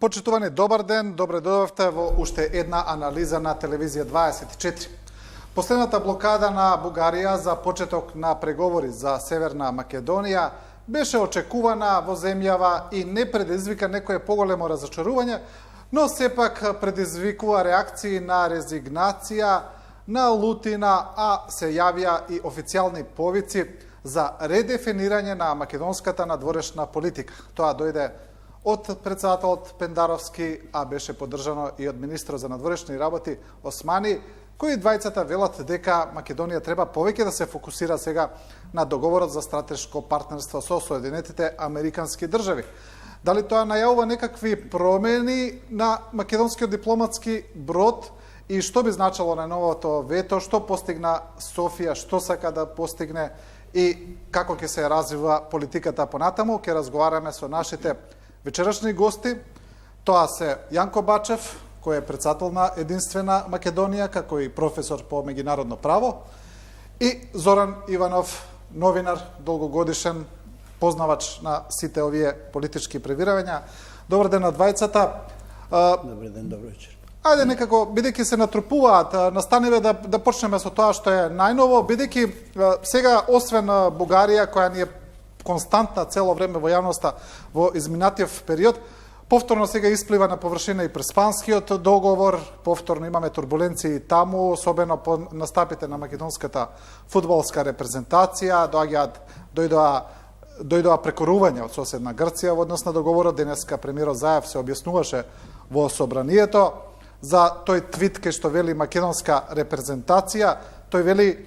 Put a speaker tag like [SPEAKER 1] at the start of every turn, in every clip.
[SPEAKER 1] Почитувани, добар ден, добре дојдовте во уште една анализа на Телевизија 24. Последната блокада на Бугарија за почеток на преговори за Северна Македонија беше очекувана во земјава и не предизвика некое поголемо разочарување, но сепак предизвикува реакции на резигнација, на лутина, а се јавија и официјални повици за редефинирање на македонската надворешна политика. Тоа дојде од председателот Пендаровски, а беше поддржано и од министрот за надворешни работи Османи, кои двајцата велат дека Македонија треба повеќе да се фокусира сега на договорот за стратешко партнерство со Соединетите Американски држави. Дали тоа најавува некакви промени на македонскиот дипломатски брод и што би значало на новото вето, што постигна Софија, што сака да постигне и како ќе се развива политиката понатаму? Ќе разговараме со нашите вечерашни гости. Тоа се Јанко Бачев, кој е председател на Единствена Македонија, како и професор по меѓународно право, и Зоран Иванов, новинар, долгогодишен познавач на сите овие политички превиравања. Добар ден на двајцата.
[SPEAKER 2] Добар ден, добро вечер.
[SPEAKER 1] Ајде некако, бидејќи се натрупуваат, настаневе да почнеме со тоа што е најново, бидејќи сега, освен Бугарија, која ни е константна цело време во јавноста во изминатиот период, повторно сега исплива на површина и Преспанскиот договор, повторно имаме турбуленции таму, особено по настапите на македонската фудбалска репрезентација, дојдоа прекорувања од соседна Грција во однос на договорот. Денеска премиерот Заев се објаснуваше во собранието за тој твит кај што вели македонска репрезентација. Тој вели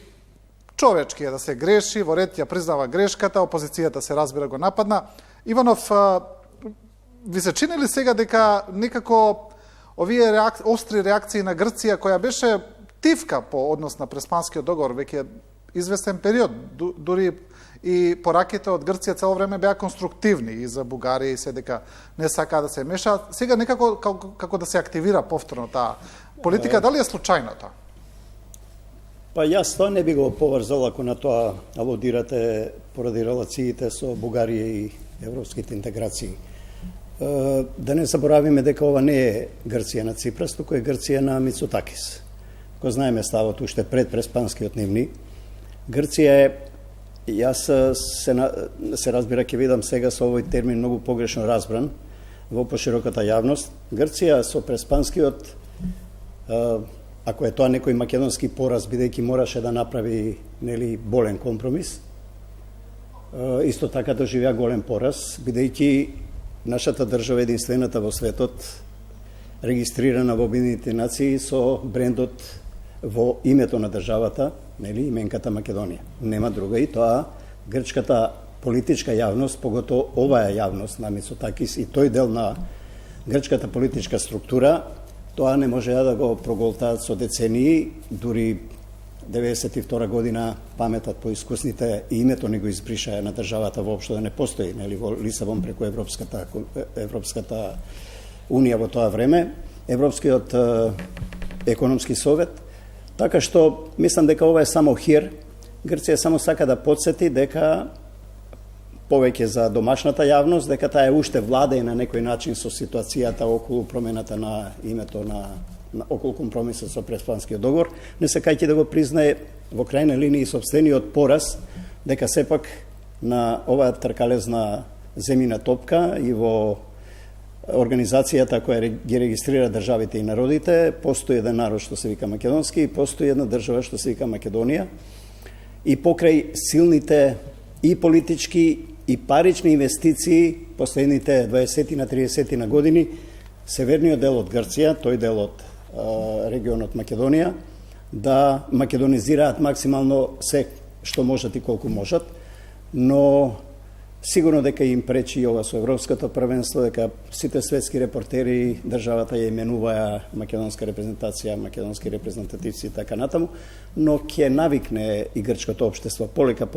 [SPEAKER 1] човечки е да се греши, во ред ја признава грешката, опозицијата се разбира го нападна. Иванов, ви се чини ли сега дека некако овие остри реакции на Грција, која беше тивка по однос на Преспанскиот договор, веќе известен период, дури и пораките од Грција цело време беа конструктивни и за Бугарија и се дека не сака да се меша, сега некако како да се активира повторно таа политика, дали е случајно тоа?
[SPEAKER 2] Па јас тоа не би го поврзал ако на тоа алудирате поради релациите со Бугарија и европските интеграции. Да не заборавиме дека ова не е Грција на Ципрас, туку е Грција на Мицотакис. Кој знаеме ставот уште пред Преспанскиот нивни. Грција е, јас се разбира ќе видам сега со овој термин многу погрешно разбран во пошироката јавност. Грција со Преспанскиот, ако е тоа некој македонски пораз, бидејќи мораше да направи болен компромис, исто така доживеа голем пораз, бидејќи нашата држава единствената во светот регистрирана во Обединетите нации со брендот во името на државата, именката Македонија. Нема друга и тоа грчката политичка јавност, поготово оваа јавност на Мицотакис и тој дел на грчката политичка структура, тоа не можеа да го проголтаат со децении, дури 92 година паметат по искусните и името не го избришаа на државата воопшто да не постои, во Лисабон преку Европската унија во тоа време, Европскиот економски совет. Така што мислам дека ова е само хир. Грција само сака да потсети дека повеќе за домашната јавност, дека таа е уште владе на некој начин со ситуацијата околу промената на името околу компромисот со Преспанскиот договор, не сакајќи да го признае во крајна линија и сопствениот пораз, дека сепак на оваа тркалезна земјина топка и во организацијата која ги регистрира државите и народите, постои еден народ што се вика македонски и постои една држава што се вика Македонија. И покрај силните и политички и парични инвестиции последните 20 на 30 на години, северниот дел од Грција, тој дел од регионот Македонија, да македонизираат максимално се што можат и колку можат, но сигурно дека им пречи ова со Европското првенство, дека сите светски репортери државата ја именуваа македонска репрезентација, македонски репрезентативци и така натаму, но ќе навикне и грчкото општество полека,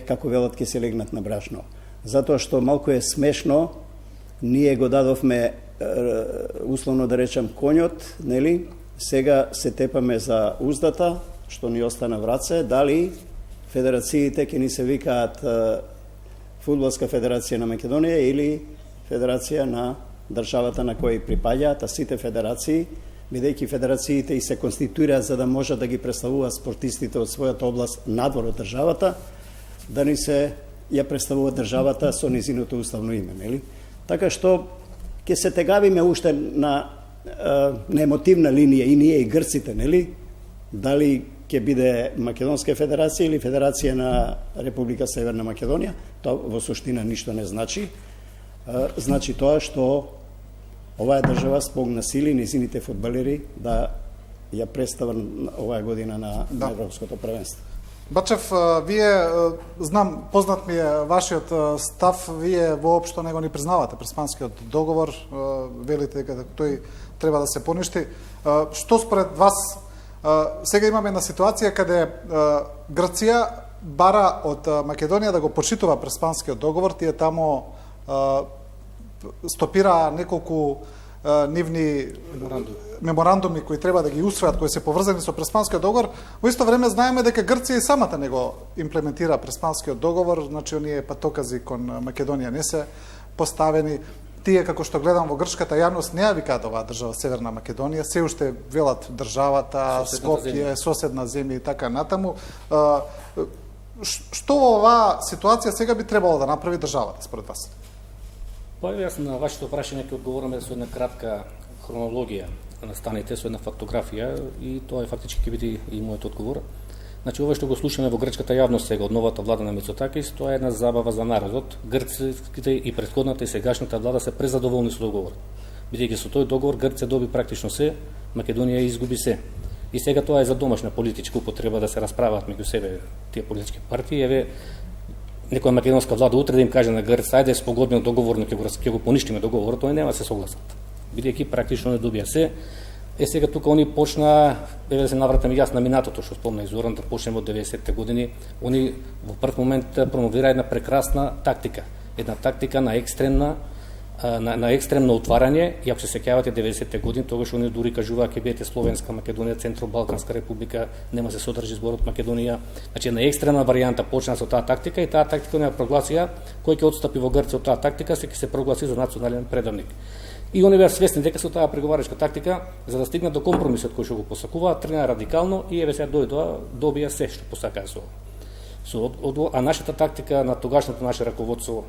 [SPEAKER 2] како велат, ќе се легнат на брашно. Затоа што малку е смешно, ние го дадовме, условно да речам, конјот, сега се тепаме за уздата, што ни остана в раце, дали федерациите ќе ни се викаат Фудбалска федерација на Македонија или Федерација на државата на која припаѓаат, а сите федерации, бидејќи федерациите и се конституираат за да може да ги представуваат спортистите од својата област надвор од државата, да ни се ја представува државата со низиното уставно име, нели? Така што ќе се тегавиме уште на емотивна линија и ние и грците, нели? Дали ќе биде Македонска федерација или Федерација на Република Северна Македонија, тоа во суштина ништо не значи. Значи тоа што оваа држава спогна сили низините фудбалери да ја представа оваа година на Европското првенство.
[SPEAKER 1] Бачев, вие, знам, познат ми е вашиот став, вие воопшто не го ни признавате Преспанскиот договор, велите дека тој треба да се поништи. Што според вас, сега имаме една ситуација каде Грција бара од Македонија да го почитува Преспанскиот договор, тие тамо стопира неколку нивни меморандуми кои треба да ги усвојат, кои се поврзани со Преспанскиот договор. Во исто време знаеме дека Грција и самата не го имплементира Преспанскиот договор, значи оние патокази кон Македонија не се поставени. Тие, како што гледам во грчката јавност, не ја викаат оваа држава Северна Македонија, се уште велат државата, Скопје, соседна земја и така натаму. Што во оваа ситуација сега би требало да направи државата, според вас?
[SPEAKER 3] Па јас на вашето прашање ќе одговорам со една кратка хронологија на станите, со една фактографија, и тоа е фактички ќе биде и мојот одговор. Значи, ова што го слушаме во грчката јавност сега од новата влада на Мицотакис, тоа е една забава за народот. Грците и претходната и сегашната влада се презадоволни со договор. Бидејќи со тој договор Грција доби практично се, Македонија изгуби се. И сега тоа е за домашна политичка употреба да се расправаат меѓу себе тие политички партии. Еве, некоја македонска влада утре да им каже на Грција, ајде спогодбен договор, но ќе го поништиме договорот, тој нема да се согласат. Бидејќи практично не добија се. Сега тука они почна, да се навратам и јас на минатото, што спомна и Зоран, да почнеме од 90-те години. Они во прв момент промовира една прекрасна тактика. Една тактика на екстремно отварање, и ако се сеќавате 90-те години, тогаш они дури кажуваа ќе бидете Словенска Македонија, Центро-Балканска република, нема се содржи зборот Македонија. Значи една екстремна варијанта почна со таа тактика, и таа тактика не прогласија, кој ќе отстапи во Грција од таа тактика, ќе се прогласи за национален предавник. И они беа свесни дека со таа преговарачка тактика, за да стигнат до компромисот кој што го посакуваат, тргнаа радикално и еве сега добија се што посакаа а нашата тактика на тогашното наше раководство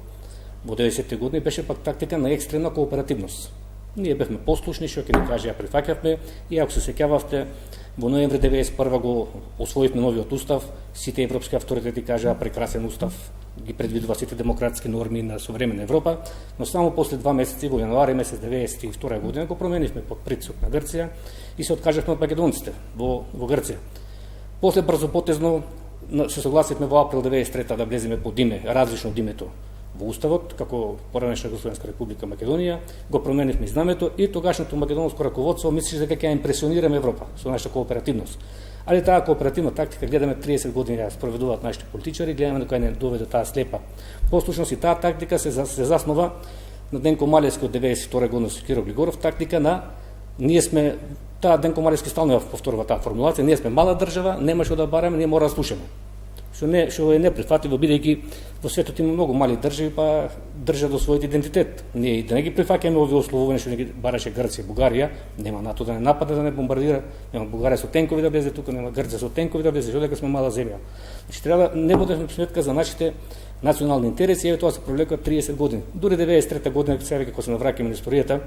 [SPEAKER 3] во 90-те години беше пак тактика на екстремна кооперативност. Ние бевме послушни, што ќе ни каже, ја прифаќавме, и ако се сеќававте, во ноември 91 го освоивме новиот устав, сите европски авторитети кажаа прекрасен устав, ги предвидува сите демократски норми на современа Европа, но само после 2 месеци, во јануари месец 92 година, го променивме под притисок на Грција и се откажавме од македонците во Грција. После брзопотезно се согласивме во април 93 да влеземе под име, различно од името во уставот, како поранешна Југословенска република Македонија, го променивме знамето и тогашното македонско раководство мислеше дека ќе импресионираме Европа со нашата кооперативност. Али таа кооперативна тактика, гледаме 30 години ја спроведуваат нашите политичари, гледаме дека не доведе таа слепа послушност, и таа тактика се заснова на Денко Малевски од 92 година со Киро Глигоров, тактика на ние сме, таа Денко Малевски стално ја повторува таа формулација, ние сме мала држава, нема што да бараме, ние мора да слушаме. Што е неприфатливо, бидејќи во светот има многу мали држави, па држат до својот идентитет. Ние и да не ги прифаќаме овие условувања што не ги бараше Грција и Бугарија, нема НАТО да не напада, да не бомбардира, нема Бугарија со тенкови да влезе тука, нема Грција со тенкови да влезе, дека сме мала земја. Значи треба не водиме сметка за нашите национални интереси, и тоа се провлекува 30 години. Дури 93 година, сега како се навраќаме на историјата,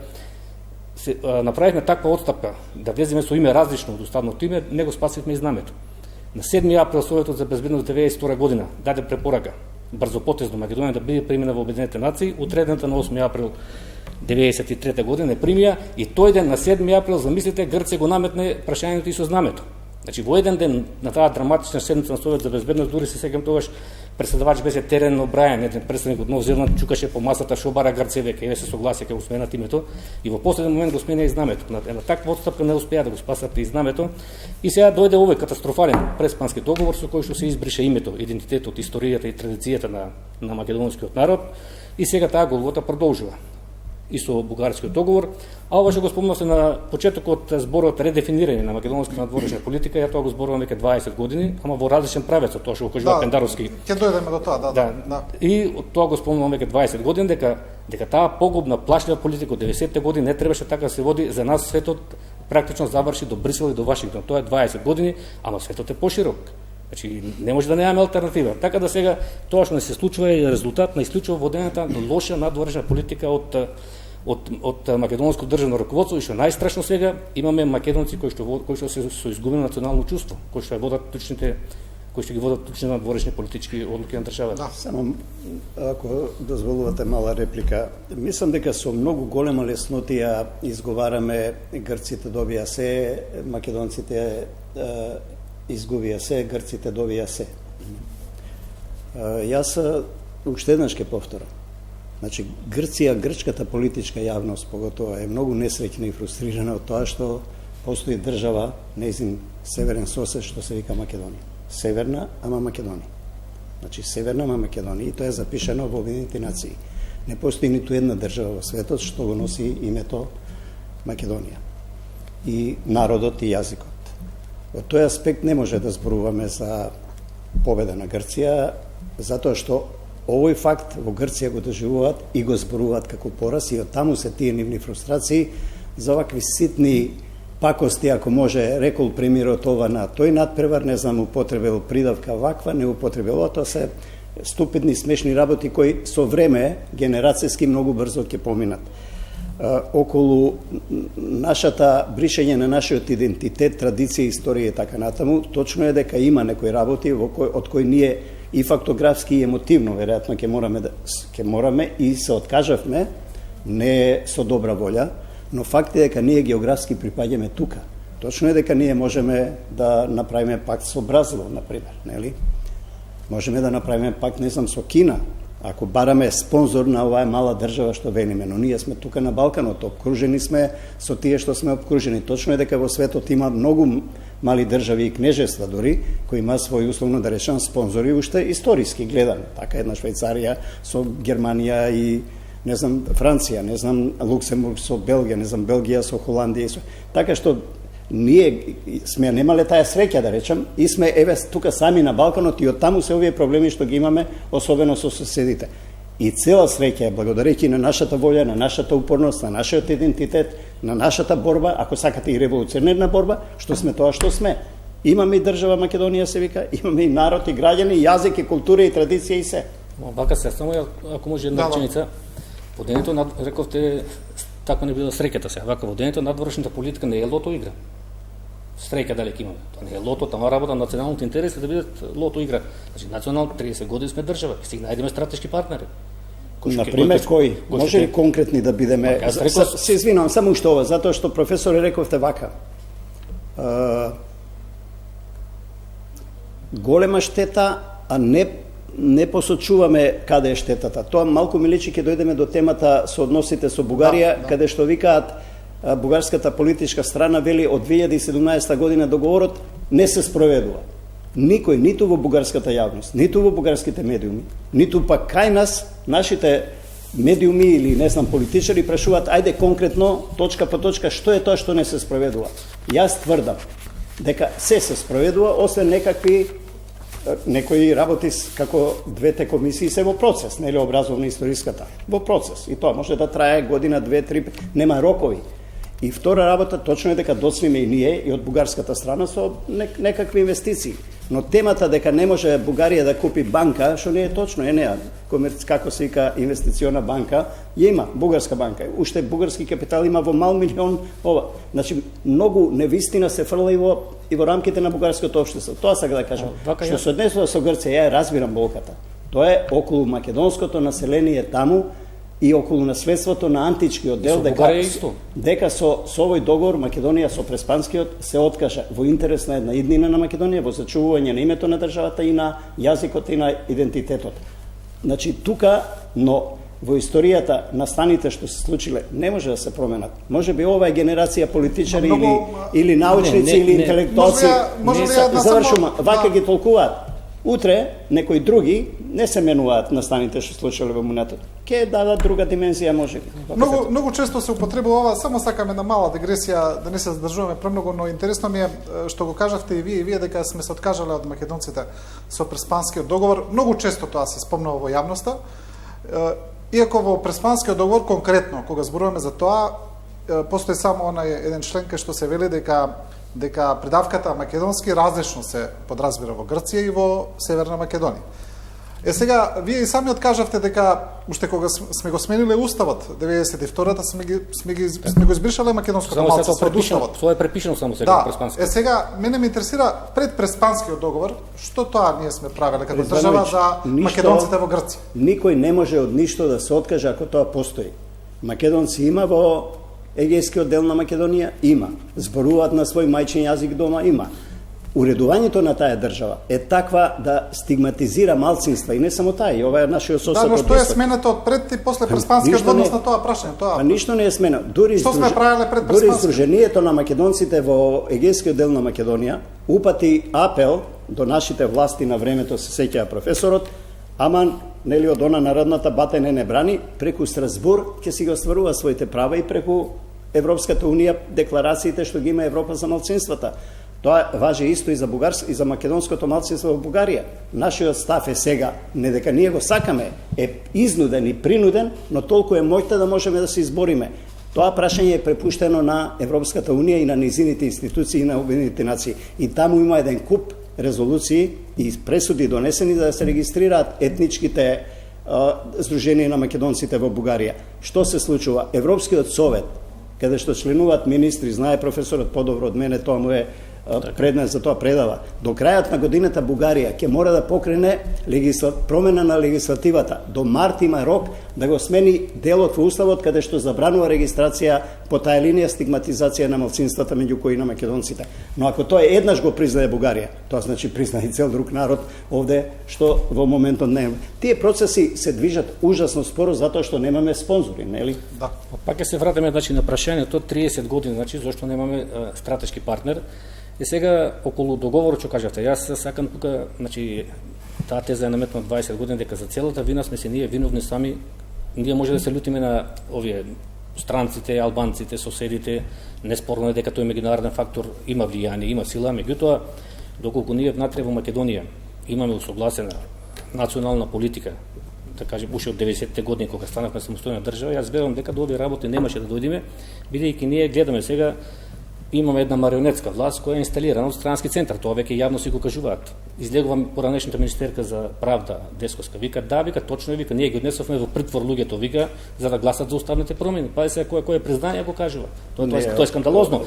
[SPEAKER 3] направивме таква отстапка да влеземе со име различно од уставното име, не го спасивме и знамето. На 7 април Советот за безбедност 92 година даде препорака брзопотезно Македонија да биде примена во Обединетите нации, утредната на 8 април 93 година примија, и тој ден на 7 април, замислите, Грција го наметне прашањето и со знамето. Значи во еден ден на таа драматична седница на Совет за безбедност, дури се сеќам тогаш председавач беше Терен О'Брајан, еден представник од Нов Зеланд, чукаше по масата што бара Грција, веќе еве се согласи ќе го сменат името, и во последен момент го смена и знамето. На таква отстапка не успеа да го спасат и знамето, и сега дојде овој катастрофален Преспански договор со кој што се избрише името, идентитетот, историјата и традицијата на македонскиот народ, и сега таа голгота продолжува. и со бугарскиот договор, а ова што го спомнавте на почетокот зборот редефинирање на македонската надворешна политика, ја тоа го зборувам веќе 20 години, ама во различен правец од тоа што го кажува Пендаровски.
[SPEAKER 1] Ќе дојдеме до тоа, да.
[SPEAKER 3] И од тоа го спомнувам веќе 20 години дека таа погубна плашлива политика од 90-те години не требаше така да се води. За нас светот практично заврши до Брисел и до Вашингтон. Тоа е 20 години, ама светот е поширок. Значи не може да немаме алтернатива. Така да сега тоа што не се случува е резултат на исклучиво водената лоша надворешна политика од македонско државно раководство, и што најстрашно сега имаме македонци кои што се со изгубено национално чувство, кои што ги водат точни надворешни политички одлуки на државата.
[SPEAKER 1] Да.
[SPEAKER 2] Само ако дозволувате мала реплика, мислам дека со многу голема леснотија изговараме грците добија се, македонците изгубија се, грците добија се. Јас уште еднаш ќе повторам. Значи, Грција, грчката политичка јавност, поготово е многу несреќна и фрустрирана од тоа што постои држава, нејзин северен сосед, што се вика Македонија. Северна, ама Македонија. Значи, северна, ама Македонија, и тоа е запишано во Обединетите нации. Не постои ниту една држава во светот што го носи името Македонија. И народот и јазикот. Од тој аспект не може да зборуваме за победа на Грција, затоа што овој факт во Грција го доживуваат и го зборуваат како пораз, и од таму се тие нивни фрустрации за овакви ситни пакости, ако може, рекол премиерот ова на тој надпревар, не знам, употребил придавка ваква, не употребил, тоа се ступидни, смешни работи кои со време генерацијски многу брзо ќе поминат. Околу нашата бришење на нашиот идентитет, традиција, историја и така натаму, точно е дека има некои работи од кои ние и фактографски и емотивно веројатно ќе мораме и се откажавме, не со добра волја, но факт е дека ние географски припаѓаме тука. Точно е дека ние можеме да направиме пакт со Бразил, например, нели? Можеме да направиме пакт, не знам, со Кина, ако бараме спонзор на оваа мала држава што велиме, но ние сме тука на Балканот, обкружени сме со тие што сме обкружени. Точно е дека во светот има многу мали држави и кнежества дури, кои има своји, условно да речам, спонзори, уште историски гледано. Така една Швајцарија со Германија и не знам Франција, не знам Луксембург со Белгија, не знам Белгија со Холандија. Така што ние сме немале таа среќа, да речам, и сме еве тука сами на Балканот, и од таму се овие проблеми што ги имаме, особено со соседите. И цела среќа е благодарејќи на нашата волја, на нашата упорност, на нашиот идентитет, на нашата борба, ако сакате и револуционерна борба, што сме тоа што сме. Имаме и држава Македонија, се вика, имаме и народ, и граѓани, и јазик, и култура, и традиција, и се.
[SPEAKER 3] Вака се, само ако може една реченица, водењето, рековте, така не била среќата се, вака водењето надворешната политика не е лото игра. Среќа далеку имаме. Тоа не е лото, тама работа на националните интереси да бидат лото игра. Значи, национално 30 години сме држава, ќе си најдеме стратешки партнери.
[SPEAKER 2] Например, кој? Може ли конкретни да бидеме? Се извинувам, само уште ова, затоа што професоре рековте вака. Голема штета, а не посочуваме каде е штетата. Тоа малку ми личи, ќе дојдеме до темата со односите со Бугарија, каде што викаат бугарската политичка страна вели од 2017 година договорот не се спроведува. Никој, ниту во бугарската јавност, ниту во бугарските медиуми, ниту пак кај нас, нашите медиуми или не знам политичари прашуваат ајде конкретно, точка по точка, што е тоа што не се спроведува. Јас тврдам дека се спроведува, освен некои работи како двете комисии се во процес, нели образовна историската, во процес. И тоа може да трае година, 2, 3, нема рокови. И втора работа, точно е дека доцнеме и ние и од бугарската страна со некакви инвестиции. Но темата дека не може Бугарија да купи банка, што не е точно, како се вика инвестициона банка, има бугарска банка. Уште бугарски капитал има во мал милион ова. Значи многу невистина се фрла и во рамките на бугарското општество. Тоа сакам да кажам. Што се однесува со Грција, ја разбирам болката. Тоа е околу македонското население таму и околу наследството на античкиот дел, дека со овој договор Македонија со Преспанскиот се откажа во интерес на една иднина на Македонија, во зачувување на името на државата и на јазикот и на идентитетот. Значи тука, но во историјата настаните што се случиле не може да се променат. Може би ова е генерација политичари или научници или интелектуалци. Завршувам, вака ги толкуваат. Утре некои други не се менуваат настаните што случиле во минатото. Ке дадат друга димензија може.
[SPEAKER 1] Многу често се употребува ова, само сакам една мала дегресија, да не се задржуваме премногу, но интересно ми е што го кажавте и вие дека сме се откажале од македонците со Преспанскиот договор. Многу често тоа се спомнува во јавноста. Иако во Преспанскиот договор конкретно, кога зборуваме за тоа, постои само онај еден член кај што се вели дека придавката македонски различно се подразбира во Грција и во Северна Македонија. Сега, вие и сами откажавте дека уште кога сме го смениле уставот, 92-та сме го избришале македонското малцинство од уставот.
[SPEAKER 3] Тоа е препишано само сега во Преспанскиот.
[SPEAKER 1] Сега, мене ме интересира пред Преспанскиот договор, што тоа ние сме правеле като држава за македонците во Грција?
[SPEAKER 2] Никој не може од ништо да се откаже ако тоа постои. Македонци има во Егејскиот дел на Македонија, има. Зборуваат на свој мајчин јазик дома, има. Уредувањето на таа држава е таква да стигматизира малцинства и не само таа, и ова е нашиот сосед.
[SPEAKER 1] Да, но што е сменето од пред и после Преспанскиот однос на тоа прашање?
[SPEAKER 2] Па ништо не е сменато. Дури
[SPEAKER 1] што сме правеле пред Преспанскиот?
[SPEAKER 2] Дури Сдруженијето на македонците во Егејскиот дел на Македонија упати апел до нашите власти на времето, се сеќава професорот, аман, нели од она народната батене не брани, преку Страсбур ќе си ги остварува своите права и преку Европската унија декларациите што ги има Европа за малцинствата. Тоа важи исто и за и за македонското малцинство во Бугарија. Нашиот став е сега, не дека ние го сакаме, е изнуден и принуден, но толку е моќта да можеме да се избориме. Тоа прашање е препуштено на Европската унија и на низините институции и на Обединетите нации. И таму има еден куп резолуции и пресуди донесени за да се регистрираат етничките здруженија на македонците во Бугарија. Што се случува? Европскиот совет, каде што членуваат министри, знае професорот подобро од мене, тоа му е предмет за тоа предава. До крајот на годината Бугарија ќе мора да покрене промена на легислативата. До март има рок да го смени делот во уставот каде што забранува регистрација по таа линија стигматизација на малцинствата меѓу кои на македонците. Но ако тоа еднаш го признае Бугарија, тоа значи признае и цел друг народ овде што во моментот не е. Тие процеси се движат ужасно споро затоа што немаме спонзори, нели?
[SPEAKER 1] Да.
[SPEAKER 3] Пак ќе се вратиме на прашањето 30 години, зашто немаме стратешки партнер. И сега околу договорот што кажавте, јас сакам тука, таа теза е наметна 20 години дека за целата вина сме се ние виновни сами. Ние може да се лутиме на овие странците, албанците, соседите, неспорно е дека тој меѓународен фактор има влијание, има сила, меѓутоа доколку ние внатре во Македонија имаме усогласена национална политика, да кажем уште од 90-те години кога станавме самостојна држава, јас верувам дека до овие работи немаше да дојдеме, бидејќи ние гледаме сега имаме една марионетска власт која е инсталирана од странски центар, тоа веќе јавно си го кажуваат. Излегува поранешната министерка за правда Десковска, вика, да, вика, точно е, вика, ние ги однесовме во притвор луѓето, вика, за да гласат за уставните промени. Па се кој признание го кажува. Тоа е скандалозно.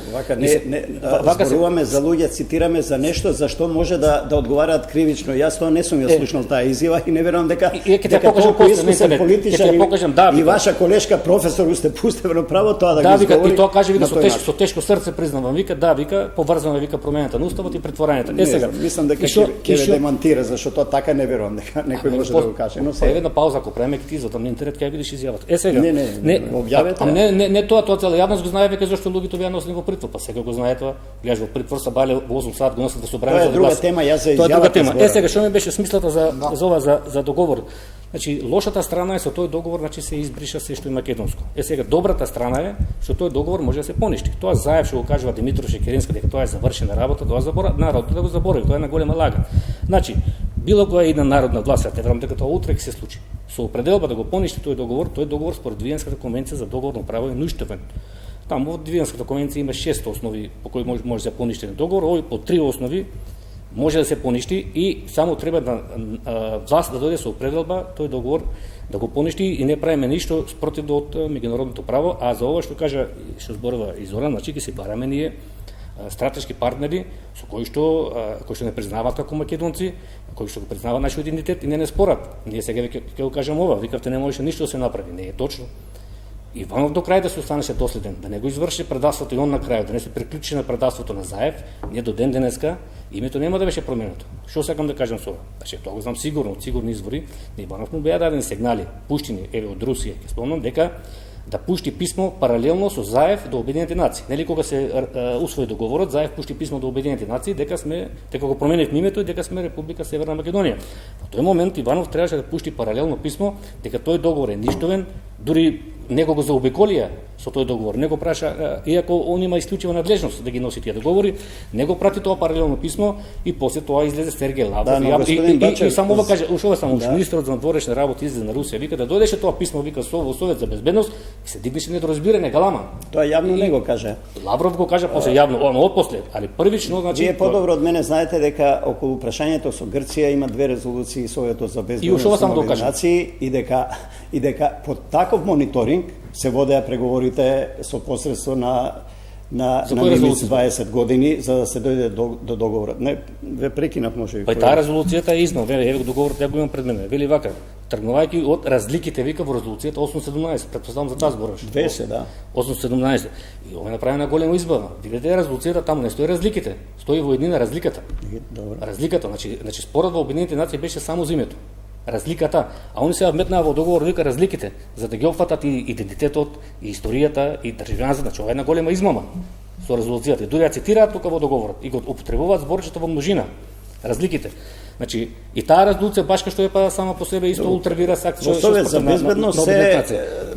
[SPEAKER 2] Вака зборуваме за луѓе, цитираме за нешто за што може да одговараат кривично. Јас тоа не сум ја слушнал таа изјава и не верувам дека толку искусен политичар и ваша колешка професор усте пустевно право тоа да го изговори.
[SPEAKER 3] И тоа каже, вика, со тешко срце признавам, вика, да, вика, поврзана, вика, промената на уставот и претворањето.
[SPEAKER 2] Сега, мислам дека ќе ве демантира, зашто тоа така не верувам дека некој може да го каже. Но
[SPEAKER 3] сега една пауза, ако правиме ќе ти извадам на интернет, ќе видиш изјавата. Сега.
[SPEAKER 2] Не, објавете.
[SPEAKER 3] Не тоа цела јавност го знае веќе зашто луѓето беа носени во притвор, па сега го знае тоа. Гледаш во притвор са бале во 8 сат го носат во собранието.
[SPEAKER 2] Тоа е друга тема, јас за
[SPEAKER 3] изјавата. Тоа е друга тема. Сега што ми беше смислата за договор. Лошата страна е со тој договор, се избриша се што е македонско. Сега добрата страна е што тој договор може да се поништи. Тоа Заев што го кажува Димитров Шекеринска дека тоа е завршена работа, тоа народот да го заборави, тоа е на голема лага. Било која една народна власт, те верувам дека тоа утре ќе се случи. Со определба да го поништи тој договор според Виенската конвенција за договорно право е ништовен. Таму во Виенската конвенција има 6 основи по кои може да се поништи договор, овој по 3 основи може да се поништи и само треба да власт да дојде со определба тој договор да го поништи и не правиме ништо спротив од меѓународното право, а за ова што кажа, што зборува и Зоран, ќе се бараме ние стратешки партнери со кои што не признаваат како македонци, кои што го признаваат нашиот идентитет и не спорат. Ние сега ќе го кажам ова, викавте не можеше ништо да се направи, не е точно. Иванов до крај да се останеше доследен, да не го изврши предавството и он на крај, да не се приклучи на предавството на Заев, ние до ден денеска името нема да беше променето. Што сакам да кажам со ова? Тоа го знам сигурно, од сигурни извори, Иванов му беа дадени сигнали, пуштини од Русија, ќе спомнам дека да пушти писмо паралелно со Заев до Обединените нации. Нели кога се усвои договорот, Заев пушти писмо до Обединените нации дека го променивме името и дека сме Република Северна Македонија. Во тој момент Иванов требаше да пушти паралелно писмо дека тој договор е ништовен, дури него го заобиколија со тој договор. Него праша, иако он има исклучива надлежност да ги носи тие договори, него прати тоа паралелно писмо и после тоа излезе Сергеј Лавров. И само ова каже, ушова само министерот за надворешни работи излезе на Русија, вика да дојдеше тоа писмо, вика во Совет за безбедност, и се дигнеше недоразбирање галама.
[SPEAKER 2] Тоа јавно не го каже.
[SPEAKER 3] Лавров го кажа после јавно, отпосле, али првично, значи
[SPEAKER 2] Вие подобро од мене знаете дека околу прашањето со Грција има 2 резолуции Советот за безбедност
[SPEAKER 3] и ушова само да кажа
[SPEAKER 2] и дека под таков мониторинг се водеа преговорите со посредство на Немиц 20 години за да се дојде до договорот. Не, ве прекинав можеби.
[SPEAKER 3] Па таа резолуцијата е изно, еве договорот ја го имам пред мене. Вели вака, тргнувајќи од разликите, вика во резолуцијата 817, претпоставам за таа зборуваш.
[SPEAKER 2] 20, да.
[SPEAKER 3] 817. И ова е направена голема избава. Видете резолуцијата, таму не стои разликите, стои во еднина разликата.
[SPEAKER 2] Добро.
[SPEAKER 3] Разликата, значи спорот во Обединените нации беше само за името. Разликата, а они се вметнаа во договор вика разликите, за да ги опфатат и идентитетот, и историјата, и државноста, значи ова е една голема измама со резолуцијата. Дури ја цитираат тука во договорот и го употребуваат зборчето во множина. Разликите. Значи и таа резолуција баш што е па сама по себе исто ултравира акција
[SPEAKER 2] Во Совет за безбедност се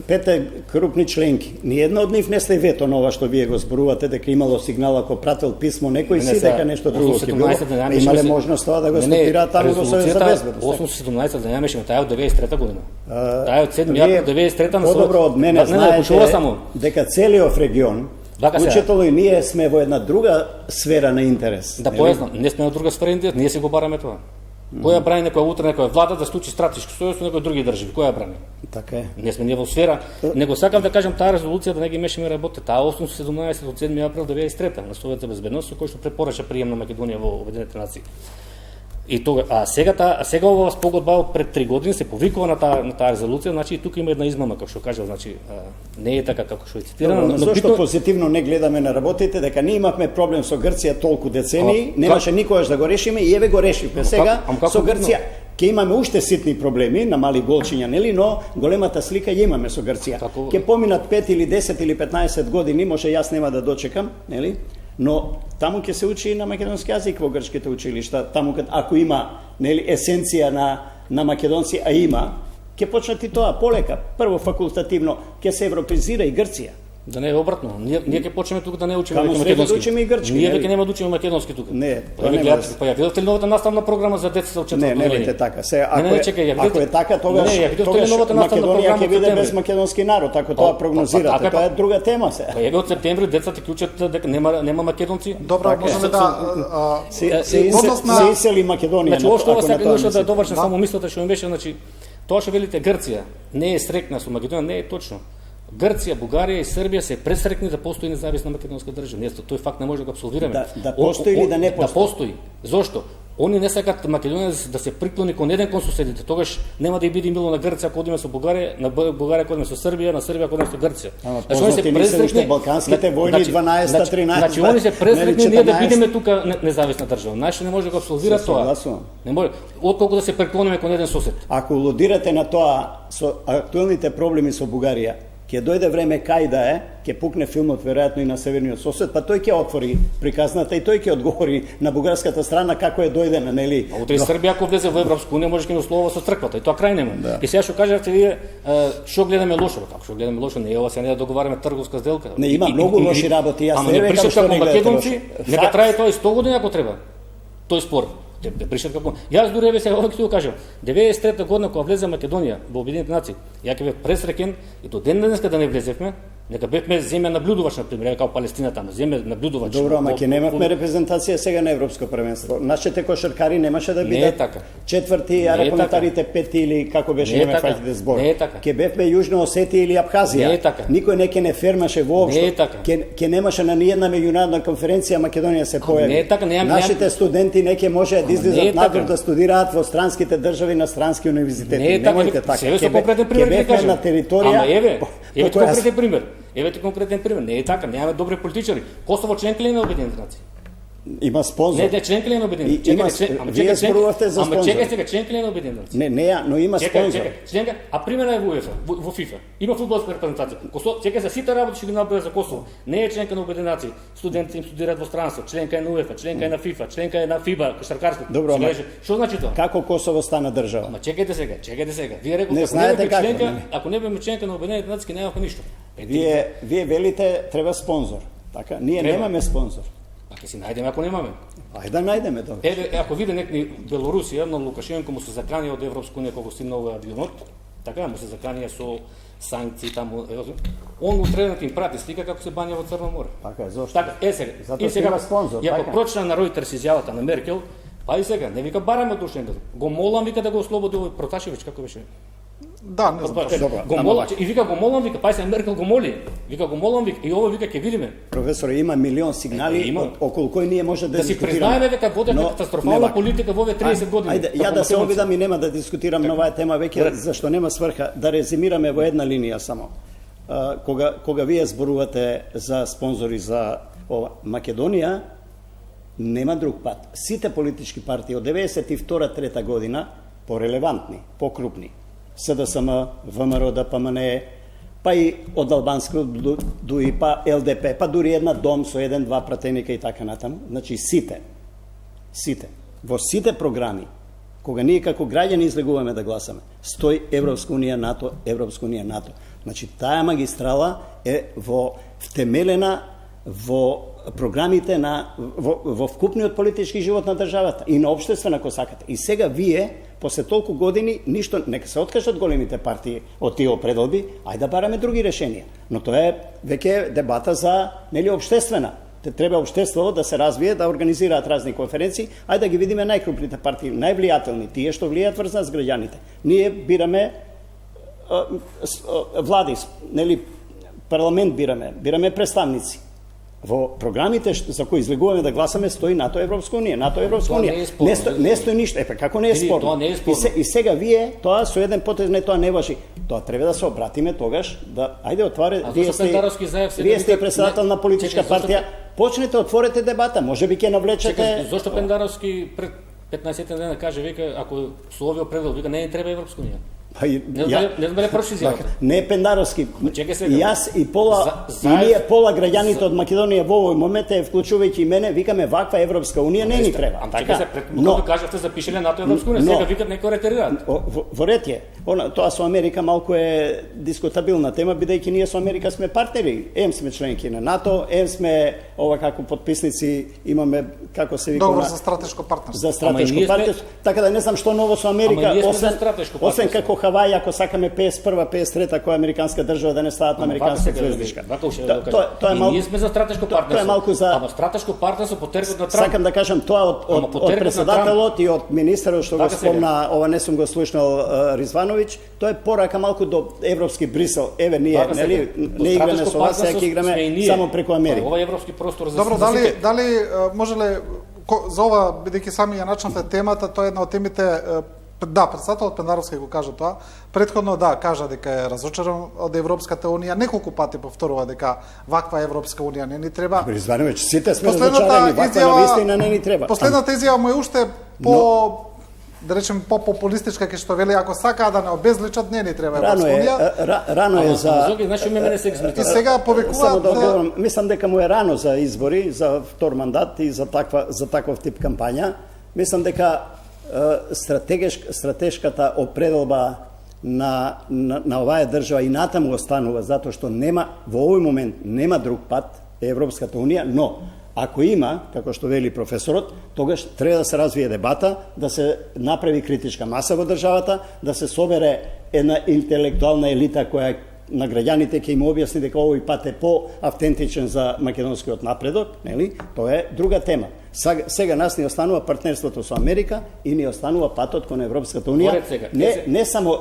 [SPEAKER 2] 5 крупни членки. Ни една од нив не сте вето на ова што вие го зборувате дека имало сигнал ако пратил писмо некој си дека нешто друго ќе било. Имале можност тоа да го стопираат таму во Совет за безбедност.
[SPEAKER 3] 817 да немаше, таа од 93 година. Таа од 7 април 93 на
[SPEAKER 2] Подобро од мене знаете дека целиот регион Учително и ние сме во една друга сфера на интерес.
[SPEAKER 3] Да појаснам, не сме во друга сфера на интерес, ние се го бараме тоа. Која брани некоја утре некоја влада да склучи стратешки сојуз со некои други држави? Која брани?
[SPEAKER 2] Така е.
[SPEAKER 3] Не сме ние во сфера, него сакам да кажам таа резолуција да не ги мешаме работите. Таа 817 од 7 април 93 на Совет за безбедност со кој што препораша прием на Македонија во Обединетите нации. И тога, сега ова спогодба од пред 3 години се повикува на таа резолуција, значи и тука има една измама како што кажа, значи не е така како што е цитирано,
[SPEAKER 2] но зошто позитивно не гледаме на работите дека ние имавме проблем со Грција толку децении, немаше никогаш да го решиме и еве го решивме сега со Грција. Ке имаме уште ситни проблеми на мали голчиња, нели, но големата слика ја имаме со Грција. Ке поминат 5 или 10 или 15 години, може јас нема да дочекам, нели? Но таму ќе се учи на македонски јазик во грчките училишта, таму ако има нели есенција на македонци, а има, ќе почнат и тоа полека. Прво факултативно ќе се европеизира и Грција.
[SPEAKER 3] Да не е обратно. Ние ќе почнеме тука да не учиме
[SPEAKER 2] македонски. Да учиме и грчки.
[SPEAKER 3] Ние веќе нема да учиме македонски тука.
[SPEAKER 2] Не,
[SPEAKER 3] па ја видовте ли новата наставна програма за деца од 4-то
[SPEAKER 2] одделение? Не, не така. Се ако е така, тогаш Македонија ќе биде без македонски народ, ако тоа прогнозирате. Тоа е друга тема се.
[SPEAKER 3] Па еве од септември децата ќе учат дека нема македонци.
[SPEAKER 1] Добро, можеме да
[SPEAKER 2] се исели Македонија.
[SPEAKER 3] Значи ова сега да довршам само мислата што ми беше, значи тоа што велите Грција не е срекна со Македонија, не е точно. Грција, Бугарија и Србија се пресрекни да постои независна македонска држава. Ние тој факт не може да го апсолвираме.
[SPEAKER 2] Да постои или да не постои?
[SPEAKER 3] Да постои. Зошто? Они не сакат Македонија да се приклони кон еден кон соседите. Тогаш нема да и биде мило на Грција ако одиме со Бугарија, на Бугарија ако одиме со Србија, на Србија ако одиме со Грција.
[SPEAKER 2] Значи они се пресрекни балканските војни 12-13.
[SPEAKER 3] Значи они се пресрекни ние да бидеме тука независна држава. Наши не може да го апсолвира тоа. Не може. Отколку да се приклониме кон еден сосед.
[SPEAKER 2] Ако лудирате на тоа со актуелните проблеми со Бугарија, ќе дојде време кај да е, ќе пукне филмот веројатно и на северниот сосед, па тој ќе отвори приказната и тој ќе одговори на бугарската страна како е дојдена, нели?
[SPEAKER 3] А утре Србија ако влезе во Европска унија може ќе условува со црквата и тоа крај нема. Да. И сега што кажавте вие, што гледаме лошо, како што гледаме лошо, не е ова сега не да договараме трговска сделка.
[SPEAKER 2] Не има многу лоши работи, јас не
[SPEAKER 3] рекам што не гледате лошо. Нека трае тоа и 100 години ако треба. Тој спор. Пришат како. Јас дури еве сега ќе го кажам. 93 година кога влезе Македонија во Обединетите нации, ја ќе бев пресреќен и до ден денеска да не влезевме, нека бевме земја наблюдувач на пример, како Палестина таму, земја наблюдувач.
[SPEAKER 2] Добро, ама ќе немавме репрезентација сега на европско првенство. Нашите кошаркари немаше да бидат четврти, а репонатарите пети или како беше неме фаќите збор. Ќе бевме Јужна Осетија или Абхазија. Никој не ќе не фермаше воопшто. Ќе немаше на ниедна меѓународна конференција Македонија се појави. Нашите студенти не ќе може да излезат надвор да студираат во странските држави на странски универзитети. Немојте така. Ќе бевме на територија.
[SPEAKER 3] Еве конкретен пример. Еве ти конкретен пример. Не е така, немаме добри политичари. Косово член ли на Обединетите нации?
[SPEAKER 2] Има спонзор.
[SPEAKER 3] Не, членка ли е на Обединените?
[SPEAKER 2] Вие зборувавте за спонзор.
[SPEAKER 3] Чекай сега, членка ли е на Обединените?
[SPEAKER 2] Не, ја, но има спонзор.
[SPEAKER 3] Членка, а примерно е во УЕФА, во ФИФА. Има фудбалска репрезентација. Чекай се, сите работи ќе ги набават за Косово. Не е членка на Обединените. Студентите им студираат во странство. Членка е на УЕФА, членка е на ФИФА, членка е на ФИБА, кошаркарство.
[SPEAKER 2] Добро,
[SPEAKER 3] што значи тоа?
[SPEAKER 2] Како Косово стана држава?
[SPEAKER 3] Ама чекайте сега. Вие реколте,
[SPEAKER 2] не знаете како.
[SPEAKER 3] Ако не беме членка на Обединените нации, немавме ништо.
[SPEAKER 2] Вие велите треба спонзор. Така, ние немаме спонзор.
[SPEAKER 3] Па ќе си најдеме ако немаме.
[SPEAKER 2] Ајде да најдеме тоа.
[SPEAKER 3] Ако види некој Белорусија, на Лукашенко му се закани од Европска унија кога стигна овој авионот, така му се закани со санкции таму. Он утредно им прати слика како се бања во Црно море.
[SPEAKER 2] Така, зошто?
[SPEAKER 3] Така, сега.
[SPEAKER 2] Затоа има спонзор,
[SPEAKER 3] ја
[SPEAKER 2] така.
[SPEAKER 3] прочна на Ројтерс изјавата на Меркел, па и сега, не вика бараме од Лукашенко. Го молам вика да го ослободи овој Проташевиќ, како беше?
[SPEAKER 1] Да, не знам.
[SPEAKER 3] И вика го молам, вика, па се Меркел го моли. Вика го молам, вика, и ово вика ќе видиме.
[SPEAKER 2] Професор, има милион сигнали околу кои ние може да
[SPEAKER 3] си
[SPEAKER 2] дискутираме.
[SPEAKER 3] признаеме дека водете катастрофална политика во овие 30 години.
[SPEAKER 2] Ајде, ја да се обидам и нема да дискутирам на оваа тема веќе, зашто нема сврха. Да резимираме во една линија само. Кога вие зборувате за спонзори за ова, Македонија, нема друг пат. Сите политички партии од 92-3 година, порелевантни, покрупни, СДСМ, ВМРО, ДПМН, па и од албанско ДУИ, па ЛДП, па дури една дом со 1-2 пратеника и така натаму. Значи сите. Во сите програми, кога ние како граѓани излегуваме да гласаме, стои Европска унија, НАТО, Европска унија, НАТО. Значи таа магистрала е втемелена во програмите во вкупниот политички живот на државата и на општествена, ако сакате. И сега вие, после толку години, ништо, нека се откажат големите партии од тие определби, ајде да бараме други решенија. Но тоа е веќе дебата за, нели, општествена. Треба општеството да се развие, да организираат разни конференции, ајде да ги видиме најкрупните партии, највлијателни, тие што влијаат врз нас граѓаните. Ние бираме влади, нели, парламент бираме представници. Во програмите за кои излегуваме да гласаме стои НАТО Европска унија, НАТО Европска унија. Не стои ништо. Како не е спорно? И сега вие тоа со еден потез не тоа не важи. Тоа треба да се обратиме тогаш да ајде отваре, вие сте председател на политичка партија, почнете отворете дебата, можеби ќе навлечете.
[SPEAKER 3] Зошто Пендаровски пред 15 дена каже вика ако со овие определ вика не треба Европска унија. Не знам прошли изјавата.
[SPEAKER 2] Не е Пендаровски. Јас и ние пола граѓаните од Македонија во овој момент вклучувајќи и мене, викаме ваква Европска унија не ни треба.
[SPEAKER 3] Така. Но кажавте запишале НАТО Европска унија, сега викат некој ретерираат.
[SPEAKER 2] Во ред е. Тоа со Америка малку е дискутабилна тема, бидејќи ние со Америка сме партнери. Сме членки на НАТО, сме ова како потписници, имаме како се вика
[SPEAKER 1] договор за стратешко партнерство.
[SPEAKER 2] За стратешко партнерство. Така да не знам што ново со Америка, освен како Хавај, ако сакаме 51-а, 53-та која американска држава да не стават на американска звездичка.
[SPEAKER 3] Тоа е малку. Ние сме за стратешко партнерство.
[SPEAKER 2] Тоа е малку за.
[SPEAKER 3] Ама стратешко партнерство по терминот на Трамп.
[SPEAKER 2] Сакам да кажам тоа од председателот и од министерот што го спомна, ова не сум го слушнал Ризвановиќ, тоа е порака малку до европски Брисел. Еве ние, нели, не играме со вас, сега ќе играме само преку Америка.
[SPEAKER 3] Ова е европски простор за.
[SPEAKER 1] Добро, дали можеле за ова, бидејќи сами ја начнавте темата, тоа е една од темите. Да, председателот Пендаровски го кажа тоа. Претходно кажа дека е разочаран од Европската унија, неколку пати повторува дека ваква Европска унија не ни треба.
[SPEAKER 2] Призвануваме, сите сме разочарани, ваква навистина не ни треба.
[SPEAKER 1] Последната изјава му е уште да речем по-популистичка, ке што вели ако сакаат да не обезличат, не ни треба Европска унија.
[SPEAKER 2] Рано е за.
[SPEAKER 1] И сега повикуваат.
[SPEAKER 2] Мислам дека му е рано за избори, за втор мандат и за таков тип кампања. Мислам дека стратешката определба на оваа држава и натаму останува, затоа што нема во овој момент нема друг пат Европската унија, но ако има, како што вели професорот, тогаш треба да се развие дебата, да се направи критичка маса во државата, да се собере една интелектуална елита која на граѓаните ќе им објасни дека овој пат е по-автентичен за македонскиот напредок, нели? Тоа е друга тема. Сега нас ни останува партнерството со Америка и ни останува патот кон Европската унија. Не само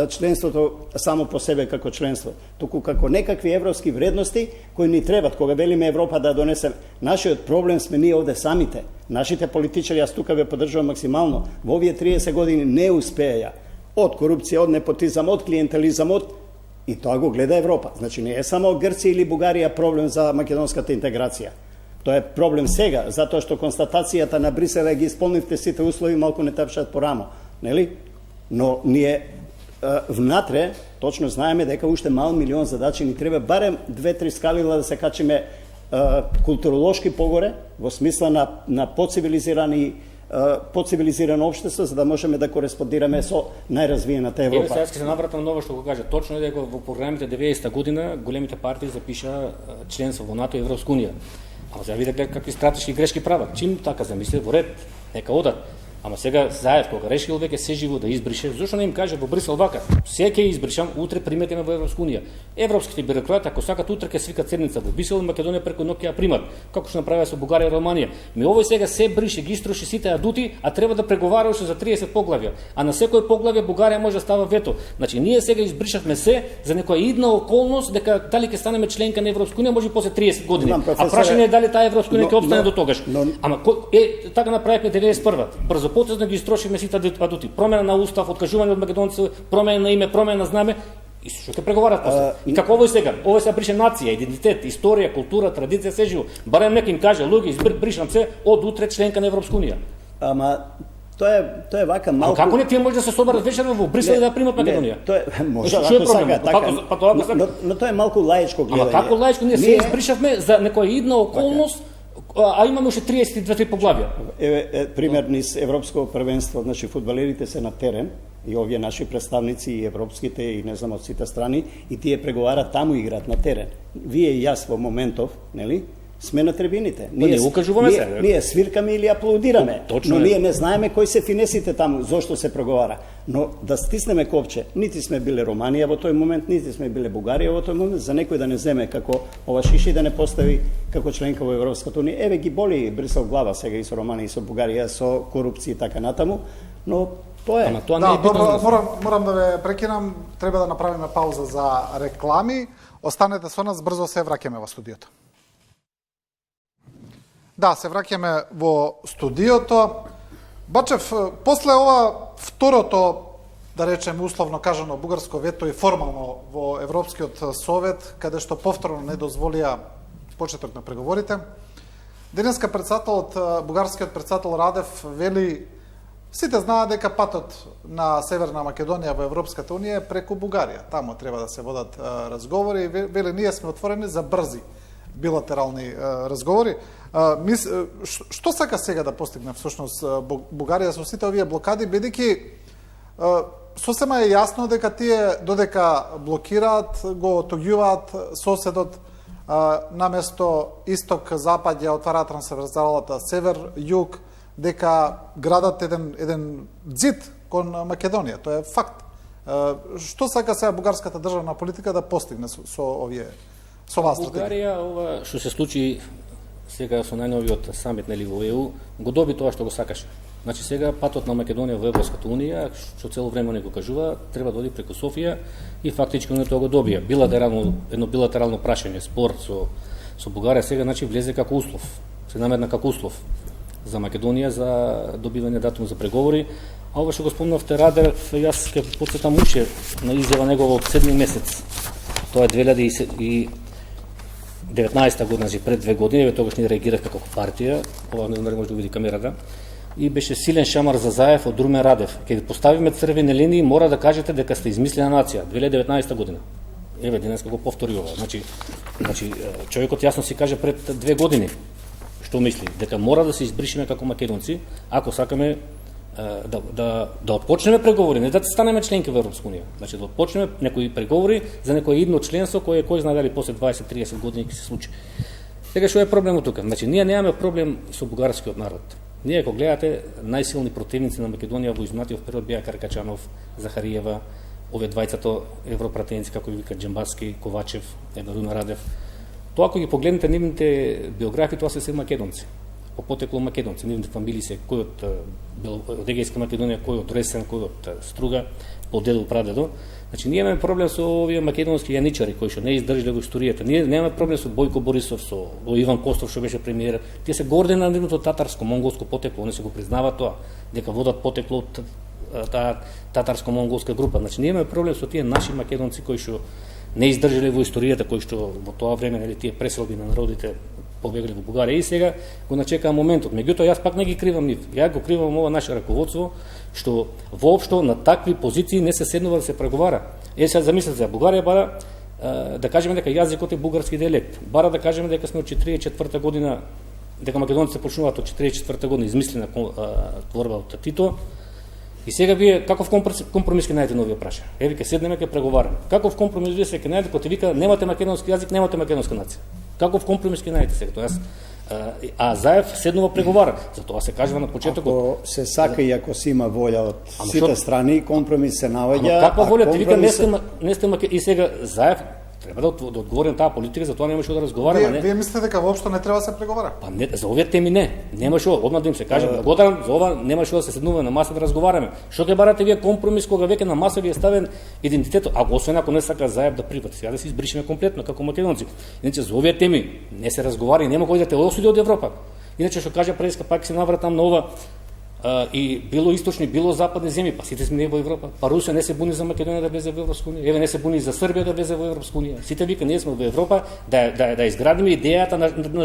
[SPEAKER 2] членството само по себе како членство, туку како некакви европски вредности кои ни требат кога велиме Европа да донесе. Нашиот проблем сме ние овде самите. Нашите политичари, јас тука ве поддржувам максимално, во овие 30 години не успеја од корупција, од непотизам, од клиентелизам, и тоа го гледа Европа. Значи не е само Грција или Бугарија проблем за македонската интеграција. Тоа е проблем сега, затоа што констатацијата на Брисел е ги исполнивте сите услови, малку не тапшат порамо, нели? Но ние внатре точно знаеме дека уште мал милион задачи ни треба барем 2-3 скалила да се качиме културолошки погоре, во смисла на подцивилизирано општество, за да можеме да кореспондираме со најразвиената Европа.
[SPEAKER 3] Сега ќе се навратам на ова што го кажа. Точно е дека во програмите 90-та година големите партии запиша членство во НАТО и Европска унија. Ама сега видите какви стратешки грешки прават. Чим така замисли, во ред, нека одат. Ама сега Заев кога решил веќе се живо да избрише, зошто не им каже во Брисел вака, се ќе избришам, утре примете ме во Европска унија. Европските бюрократи ако сакат утре ќе свикат седница во Брисел, Македонија преку ноќ ќе примат, како што направија со Бугарија и Романија. Ми овој сега се брише, ги истроши сите адути, а треба да преговара уште за 30 поглавја. А на секој поглавје Бугарија може да става вето. Значи ние сега избришавме се за некоја идна околност дека дали ќе станеме членка на Европска унија може и после 30 години. А прашање е дали таа Европска унија ќе опстане до тогаш. Ама така направивме 91-та. Потезно ги истрошивме сите адути. Промена на устав, откажување од македонци, промена на име, промена на знаме. И што ќе преговарат после? И како овој сега? Овој се брише нација, идентитет, историја, култура, традиција, се живо. Барем нека им каже, луѓе, бришам се од утре членка на Европска унија.
[SPEAKER 2] Ама тоа е вака малку.
[SPEAKER 3] Како не тие може да се соберат вечерва во Брисел и да примат Македонија?
[SPEAKER 2] Тоа е може ако сака, така. Но тоа е малку лаичко гледање.
[SPEAKER 3] Ама како лаичко ние се избришавме за некоја идна околност? А имаме уште 32 поглавја.
[SPEAKER 2] Пример низ Европско првенство, значи фудбалерите се на терен и овие наши представници и европските и не знам од сите страни и тие преговарат таму играат на терен. Вие и јас во моментов, нели? Сме на трибините.
[SPEAKER 3] Ние укажуваме се.
[SPEAKER 2] Ние свиркаме или аплодираме. Но ние не знаеме кои се финесите таму, зошто се преговара. Но да стиснеме копче, нити сме биле Романија во тој момент, нити сме биле Бугарија во тој момент, за некој да не земе како ова Шиши да не постави како членка во Европската унија. Еве ги боли Брисел глава сега и со Романија и со Бугарија, со корупција и така натаму, но тоа е.
[SPEAKER 3] Ама тоа не е битно.
[SPEAKER 1] Морам да ве прекинам, треба да направиме пауза за реклами. Останете со нас, брзо се враќаме во студиото. Да, се враќаме во студиото. Бачев, после ова второто, да речем условно кажано, бугарско вето и формално во Европскиот совет, каде што повторно не дозволија почеток на преговорите, денеска бугарскиот председател Радев вели, сите знаат дека патот на Северна Македонија во Европската унија е преку Бугарија. Таму треба да се водат разговори и вели ние сме отворени за брзи билатерални разговори. Што сака сега да постигне всушност Бугарија со сите овие блокади, бидејќи сосема е јасно дека тие додека блокираат, го отогјуваат соседот, наместо исток-запад ја отвараат трансверзалата север-југ, дека градат еден ѕид кон Македонија. Тоа е факт. Што сака сега бугарската државна политика да постигне со овие со оваа стратегија?
[SPEAKER 3] Бугарија, ова што се случи сега со најновиот самит нели во ЕУ, го доби тоа што го сакаше. Значи сега патот на Македонија во Европската унија, што цело време не го кажува, треба да оди преку Софија и фактички тоа го добија. Едно билатерално прашање, спор со Бугарија сега значи влезе како услов. Се наметна како услов за Македонија за добивање датум за преговори. А ова што го спомнавте Радев, јас ќе потсетам уште на изјава негова од 7 месец. Тоа е 2019 година, значи пред 2 години, тогаш ние реагирав како партија, ова не знам може да види камерата, и беше силен шамар за Заев од Румен Радев. Ке поставиме црвени линии, мора да кажете дека сте измислена нација, 2019 година. Еве, денеска го повтори ова. Значи човекот јасно си каже пред 2 години што мисли, дека мора да се избришиме како македонци, ако сакаме да отпочнеме преговори, не да станеме членки во Европска унија. Значи да отпочнеме некои преговори за некој идно членство кое кој знае дали после 20-30 години ќе се случи. Сега што е проблемот тука? Значи ние немаме проблем со бугарскиот народ. Ние ако гледате најсилни противници на Македонија во изминатиот период беа Каркачанов, Захариева, овие двајцата европратеници како вика Джембаски, Ковачев, Румен Радев. Тоа ако ги погледнете нивните биографии, тоа се македонци. По потекло македонци, нивните фамилии се кој од Егејска Македонија, кој од Ресен, кој од Струга, по дедо прадедо. Значи ние имаме проблем со овие македонски јаничари кои што не издржале во историјата. Ние немаме проблем со Бојко Борисов, со Иван Костов што беше премиер. Тие се горди на нивното татарско-монголско потекло, они се го признаваат тоа, дека водат потекло од таа татарско-монголска група. Значи ние имаме проблем со тие наши македонци кои што не издржале во историјата, кои што во тоа време нели тие преселби на народите побегле во Бугарија и сега го начекаа моментот. Меѓутоа јас пак не ги кривам нив. Ја го кривам ова наше раководство што воопшто на такви позиции не се седнува да се преговара. Сега замислете, Бугарија бара да кажеме дека јазикот е бугарски дијалект. Бара да кажеме дека сме од 44 година, дека македонците почнуваат од 44 година измислена творба од Тито. И сега вие каков компромис ќе најдете на овие прашања? Еве ќе седнеме ќе преговараме. Каков компромис вие ќе најдете кога вика немате македонски јазик, немате македонска нација? Каков компромис ќе најдете сега? Тоа Заев седнува преговара. Затоа се кажува на почетокот.
[SPEAKER 2] Ако се сака и ако се има волја од сите страни, компромис се наоѓа.
[SPEAKER 3] Ама каква волја? Ти вика не сте и сега Заев треба да одговори на таа политика, затоа нема што да разговараме.
[SPEAKER 1] Вие мислите дека воопшто не треба да се преговара?
[SPEAKER 3] Па не, за овие теми не. Нема што, одма да им се каже, благодарам за ова, нема што да се седнува на маса да разговараме. Што ќе барате вие компромис кога веќе на маса ви е ставен идентитетот, а освен ако не сака Заев да припати, сега да се избришеме комплетно како македонци. Иначе за овие теми не се разговара и нема кој да те осуди од Европа. Иначе што кажа преска пак се навратам на ова и било источни, било западни земји, па сите сме ние во Европа. Па Русија не се буни за Македонија да влезе во Европска унија, еве не се буни за Србија да влезе во Европска унија. Сите вика ние сме во Европа да изградиме идејата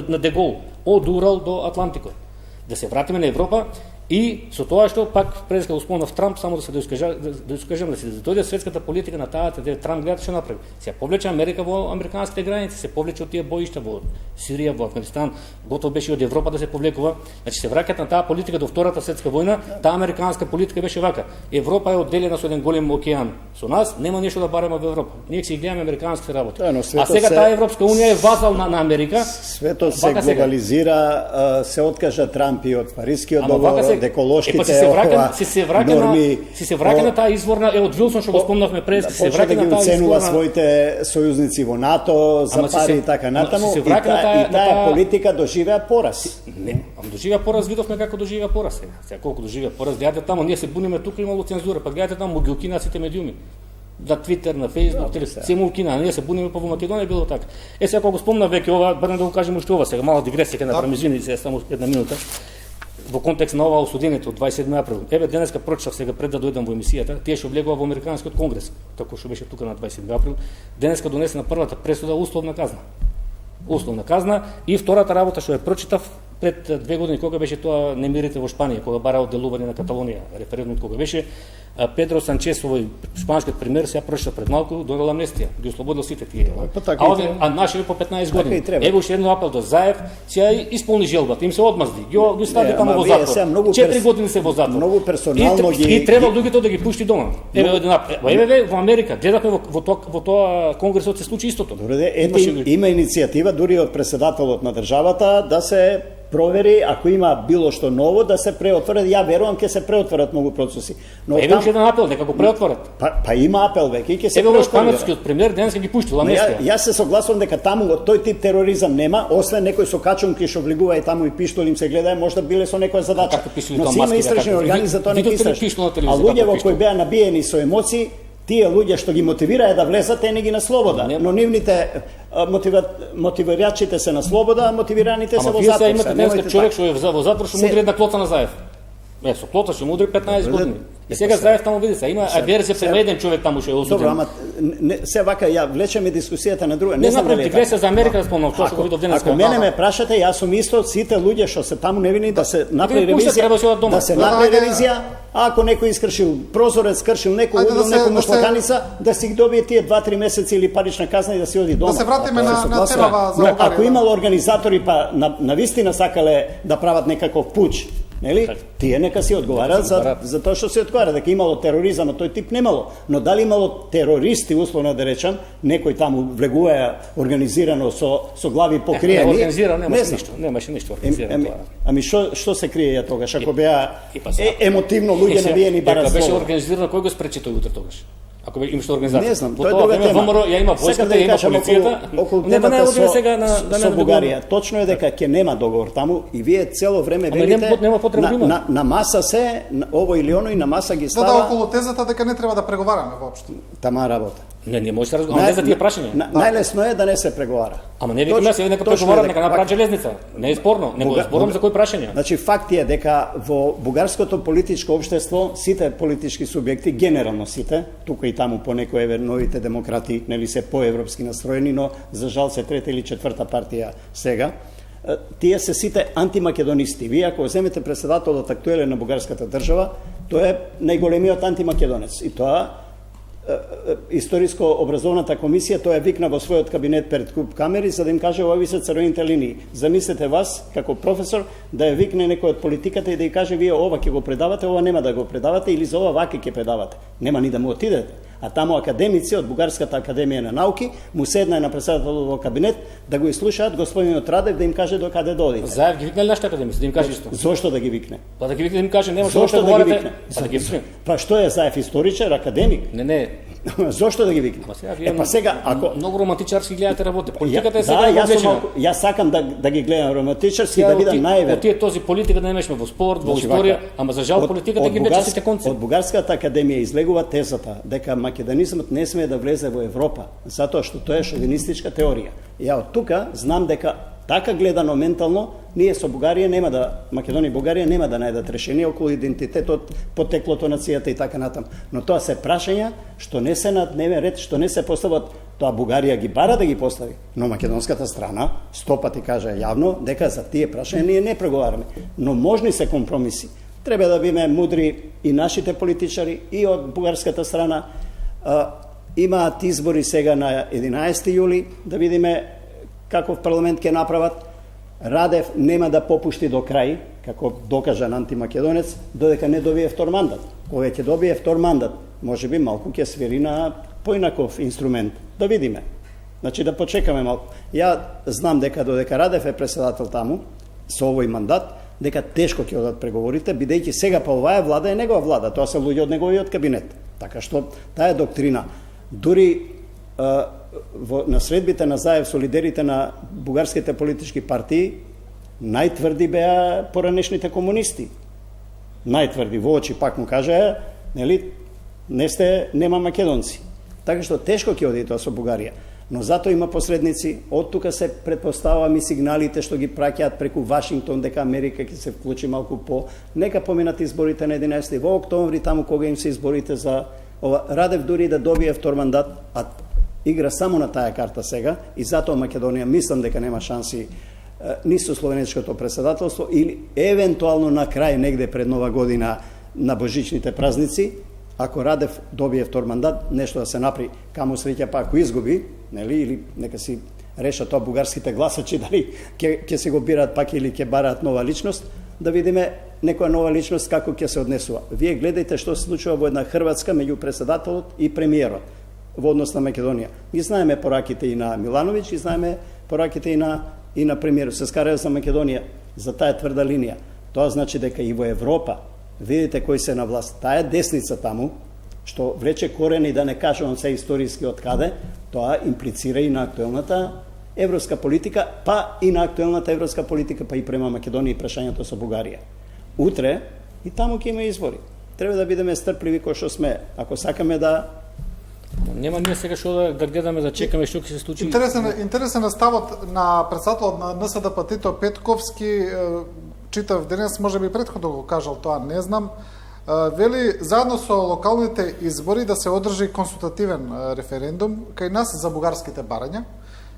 [SPEAKER 3] на Дегол од Урал до Атлантикот. Да се вратиме на Европа и со тоа што пак преска го спомнав Трамп, само да се доискажам да се дојде светската политика на таа де Трамп гледа што направи. Се повлече Америка во американските граници, се повлече од тие боишта во Сирија, во Афганистан, готово беше од Европа да се повлекува. Значи се враќаат на таа политика до Втората светска војна, таа американска политика беше вака. Европа е одделена со еден голем океан. Со нас нема нешто да бараме во Европа. Ние ќе си гледаме американските работи. А сега таа Европска унија е вазал на Америка.
[SPEAKER 2] Светот се глобализира, се откажа Трамп и од Парискиот договор, еколошките норми.
[SPEAKER 3] Се враќа на таа изворна од Вилсон што го спомнавме пред, се враќа на таа
[SPEAKER 2] изворна своите сојузници во НАТО за пари и така натаму. И таа политика доживеа пораз.
[SPEAKER 3] Не, доживеа пораз, видовме како доживеа пораз сега. Колку доживеа пораз, гледате таму, ние се буниме тука имало цензура, па гледате таму ги укина сите медиуми. На Твитер, на Фејсбук, се му укина, ние се буниме па во Македонија било така. Сега кога го спомнав веќе ова, барем да го кажеме уште ова сега, мала дигресија ќе направиме, извини се само една минута. Во контекст на ова осудението од 27 април. Еве денеска прочитав сега пред да дојдам во емисијата, тие што влегува во Американскиот конгрес, како што беше тука на 27 април, денеска донесена првата пресуда условна казна. Условна казна и втората работа што ја прочитав пред 2 години кога беше тоа немирите во Шпанија, кога бара одделување на Каталонија, референдумот кога беше Педро Санчес, овој шпанскиот премиер, се ја прочита пред малку, донел амнестија, ги ослободил сите тие. А нашите по 15 години. Еве уште едно апел до Заев, се исполни желбата, им се одмазди, ги стави таму во затвор. 4 години се во затвор.
[SPEAKER 2] Многу персонално
[SPEAKER 3] и треба луѓето да ги пушти дома. Еве во Америка, гледавме во тоа конгресот се случи истото.
[SPEAKER 2] Има иницијатива дури од председателот на државата да се провери ако има било што ново да се преотворат. Ја верувам ќе се преотворат многу процеси.
[SPEAKER 3] Но еве уште еден апел дека го преотворат.
[SPEAKER 2] Па има апел веќе ќе се
[SPEAKER 3] преотворат. Еве шпанскиот премиер денеска ги пуштил амнестија.
[SPEAKER 2] Јас се согласувам дека таму тој тип тероризам нема, освен некој со качунки што влегува и таму и пиштол им се гледа, можда биле со некоја задача. Но си има истражни органи за тоа не истражни. А луѓе во кои беа набиени со емоции, тие луѓе што ги мотивираа да влезат, те не ги на слобода, но нивните мотивирачите се на слобода, а мотивираните се во затвор.
[SPEAKER 3] Ама вие имате денеска човек што е во затвор што му удри една клоца на Заев. Со клоца што му удри 15 години. И сега Заев таму види се, има аверзија према еден човек таму што е осуден.
[SPEAKER 2] Добро, ама се вака ја влечеме дискусијата на друга.
[SPEAKER 3] Не знам дали дигресија за Америка да спомнам, тоа што видов денеска.
[SPEAKER 2] Ако мене ме прашате, јас сум исто сите луѓе што се таму невини да се направи ревизија, да се направи ревизија. А ако некој искршил прозорец, скршил некој убил некој мушлаканица, да си ги добие тие 2-3 месеци или парична казна и да си оди дома.
[SPEAKER 1] Да се вратиме на темава за Бугарија.
[SPEAKER 2] Ако имало организатори па на вистина сакале да прават некаков пуч, нели? Тие нека си одговарат за тоа што се одговара, дека имало тероризам, тој тип немало. Но дали имало терористи, условно да речам, некој таму влегуваја организирано со глави покриени?
[SPEAKER 3] Немаше ништо организирано тоа.
[SPEAKER 2] Ами што се крие ја тогаш ако беа емотивно луѓе навиени барат
[SPEAKER 3] беше организирано, кој го спречи тој утре тогаш? Ако имаш организација.
[SPEAKER 2] Не знам, тоа е друга тема.
[SPEAKER 3] Ја има војската, има полицијата.
[SPEAKER 2] Нема да одиме сега на Бугарија. Точно е дека ќе нема договор таму и вие цело време велите на маса се ово или оно и на маса ги става.
[SPEAKER 1] Да, околу тезата дека не треба да преговараме воопшто.
[SPEAKER 2] Тама работа.
[SPEAKER 3] Не може да разговараме за тие прашања.
[SPEAKER 2] Најлесно е да не се преговара.
[SPEAKER 3] Ама не викаме се нека преговараме, нека направат железница. Не е спорно, него зборувам за кои прашања.
[SPEAKER 2] Значи факт е дека во бугарското политичко општество сите политички субјекти, генерално сите, тука и таму по некои новите демократи, нели се поевропски настроени, но за жал се трета или четврта партија сега, тие се сите антимакедонисти. Вие ако земете председателот актуелен на бугарската држава, тој е најголемиот антимакедонец. И тоа историско образовната комисија тоа викна во својот кабинет пред куп камери за да им каже овие се црвените линии. Замислете вас како професор да ја викне некој од политиката и да ја каже вие ова ќе го предавате, ова нема да го предавате или за ова вака ќе предавате. Нема ни да му отидете. А таму академици од Бугарската академија на науки му седна на председателот кабинет да го изслушаат господинот Радев да им каже до каде додите.
[SPEAKER 3] Заев ги викне нашите академици да им каже исто.
[SPEAKER 2] Зошто да ги викне?
[SPEAKER 3] Па да ги викне да им каже нема
[SPEAKER 2] Зошто да ги викне?
[SPEAKER 3] Да ги викне.
[SPEAKER 2] Па што е Заев историчар, академик?
[SPEAKER 3] Не.
[SPEAKER 2] Зошто да ги викне?
[SPEAKER 3] Па сега ако многу романтичарски гледате работа. Политиката е сега
[SPEAKER 2] облечена. Јас сакам да ги гледам романтичарски да бидам наивен.
[SPEAKER 3] Од този политика да немешме во спорт, во историја, ама за жал политиката ги влече сите конци.
[SPEAKER 2] Од Бугарската академија излегува тезата дека македонизмот не смее да влезе во Европа, затоа што тоа е шовинистичка теорија. Ја од тука знам дека така гледано ментално, ние со Бугарија нема да, Македонија и Бугарија нема да најдат решение околу идентитетот, потеклото нацијата и така натаму. Но тоа се прашања што не се на дневен ред, што не се постават, тоа Бугарија ги бара да ги постави, но македонската страна 100 пати кажа јавно дека за тие прашања ние не преговараме. Но можни се компромиси. Треба да биме мудри и нашите политичари и од бугарската страна. Имаат избори сега на 11 јули, да видиме каков парламент ќе направат. Радев нема да попушти до крај, како докажан антимакедонец, додека не добие втор мандат. Кога ќе добие втор мандат, можеби малку ќе свири на поинаков инструмент. Да видиме. Значи да почекаме малку. Ја знам дека додека Радев е председател таму, со овој мандат, дека тешко ќе одат преговорите, бидејќи сега па оваа влада е негова влада, тоа се луѓе од неговиот кабинет. Така што таа е доктрина. Дури на средбите на Заев со лидерите на бугарските политички партии, најтврди беа поранешните комунисти. Најтврди во очи пак му кажаа, нели, нема македонци. Така што тешко ќе оди тоа со Бугарија. Но затоа има посредници, од тука се претпоставувам и сигналите што ги праќаат преку Вашингтон дека Америка ќе се вклучи малку по. Нека поминат изборите на 11 во октомври, таму кога им се изборите за ова. Радев дури да добие втор мандат, а игра само на таа карта сега и затоа Македонија мислам дека нема шанси ни со словенечкото председателство или евентуално на крај негде пред Нова година на божичните празници, ако Радев добие втор мандат, нешто да се напри, каму среќа па ако изгуби, нели, или нека си решат тоа бугарските гласачи дали ќе се го бираат пак или ќе бараат нова личност, да видиме некоја нова личност како ќе се однесува. Вие гледајте што се случува во една Хрватска меѓу председателот и премиерот во однос на Македонија. Ги знаеме пораките и на Милановиќ, и знаеме пораките и на премиерот. Се скараа за Македонија, за таа тврда линија. Тоа значи дека и во Европа, видите кои се на власт, таа десница таму, што влече корени, да не кажувам се историски од каде, тоа имплицира и на актуелната европска политика, па и на актуелната европска политика, па и према Македонија и прашањето со Бугарија. Утре и таму ќе има избори. Треба да бидеме стрпливи кои што сме. Ако сакаме да
[SPEAKER 3] нема ние сега што да гледаме, да чекаме што ќе се случи.
[SPEAKER 1] Интересен е ставот на председателот на НСДП Тито Петковски, читав денес, може би претходно го кажал тоа, не знам. Вели заедно со локалните избори да се одржи консултативен референдум кај нас за бугарските барања,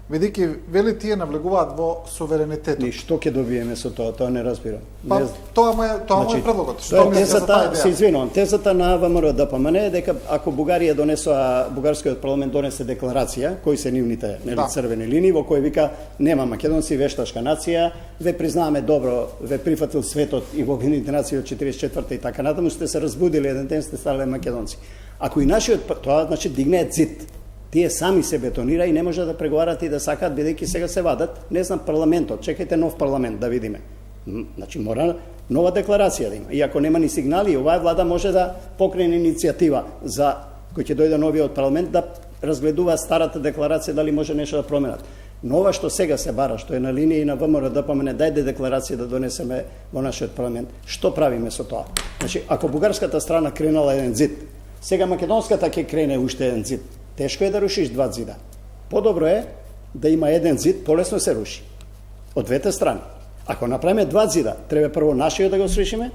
[SPEAKER 1] бидејќи вели тие навлегуваат во суверенитетот.
[SPEAKER 2] И што ќе добиеме со тоа? Тоа не разбирам.
[SPEAKER 1] Па, тоа му е предлогот. Што мислите за таа идеја?
[SPEAKER 2] Се извинувам, тезата на ВМРО ДПМН е дека ако Бугарија донесоа, бугарскиот парламент донесе декларација, кои се нивните црвени линии, во кои вика нема македонци, вешташка нација, ве признаваме добро, ве прифатил светот и во Обединетите нации од 44-та и така натаму, сте се разбудили еден ден, сте ставале македонци. Ако и нашиот, тоа значи дигнеат зид. Тие сами се бетонира и не може да преговарат и да сакаат, бидејќи сега се вадат, не знам, парламентот, чекајте нов парламент да видиме. Значи мора нова декларација да има. И ако нема ни сигнали, оваа влада може да покрене иницијатива за кој ќе дојде новиот парламент да разгледува старата декларација дали може нешто да променат. Но ова што сега се бара, што е на линија и на ВМРО ДПМН, дајде декларација да донесеме во нашиот парламент. Што правиме со тоа? Значи, ако бугарската страна кренала еден зид, сега македонската ќе крене уште еден зид. Тешко е да рушиш два зида. Подобро е да има еден зид, полесно се руши. Од двете страни. Ако направиме два зида, треба прво нашиот да го срушиме,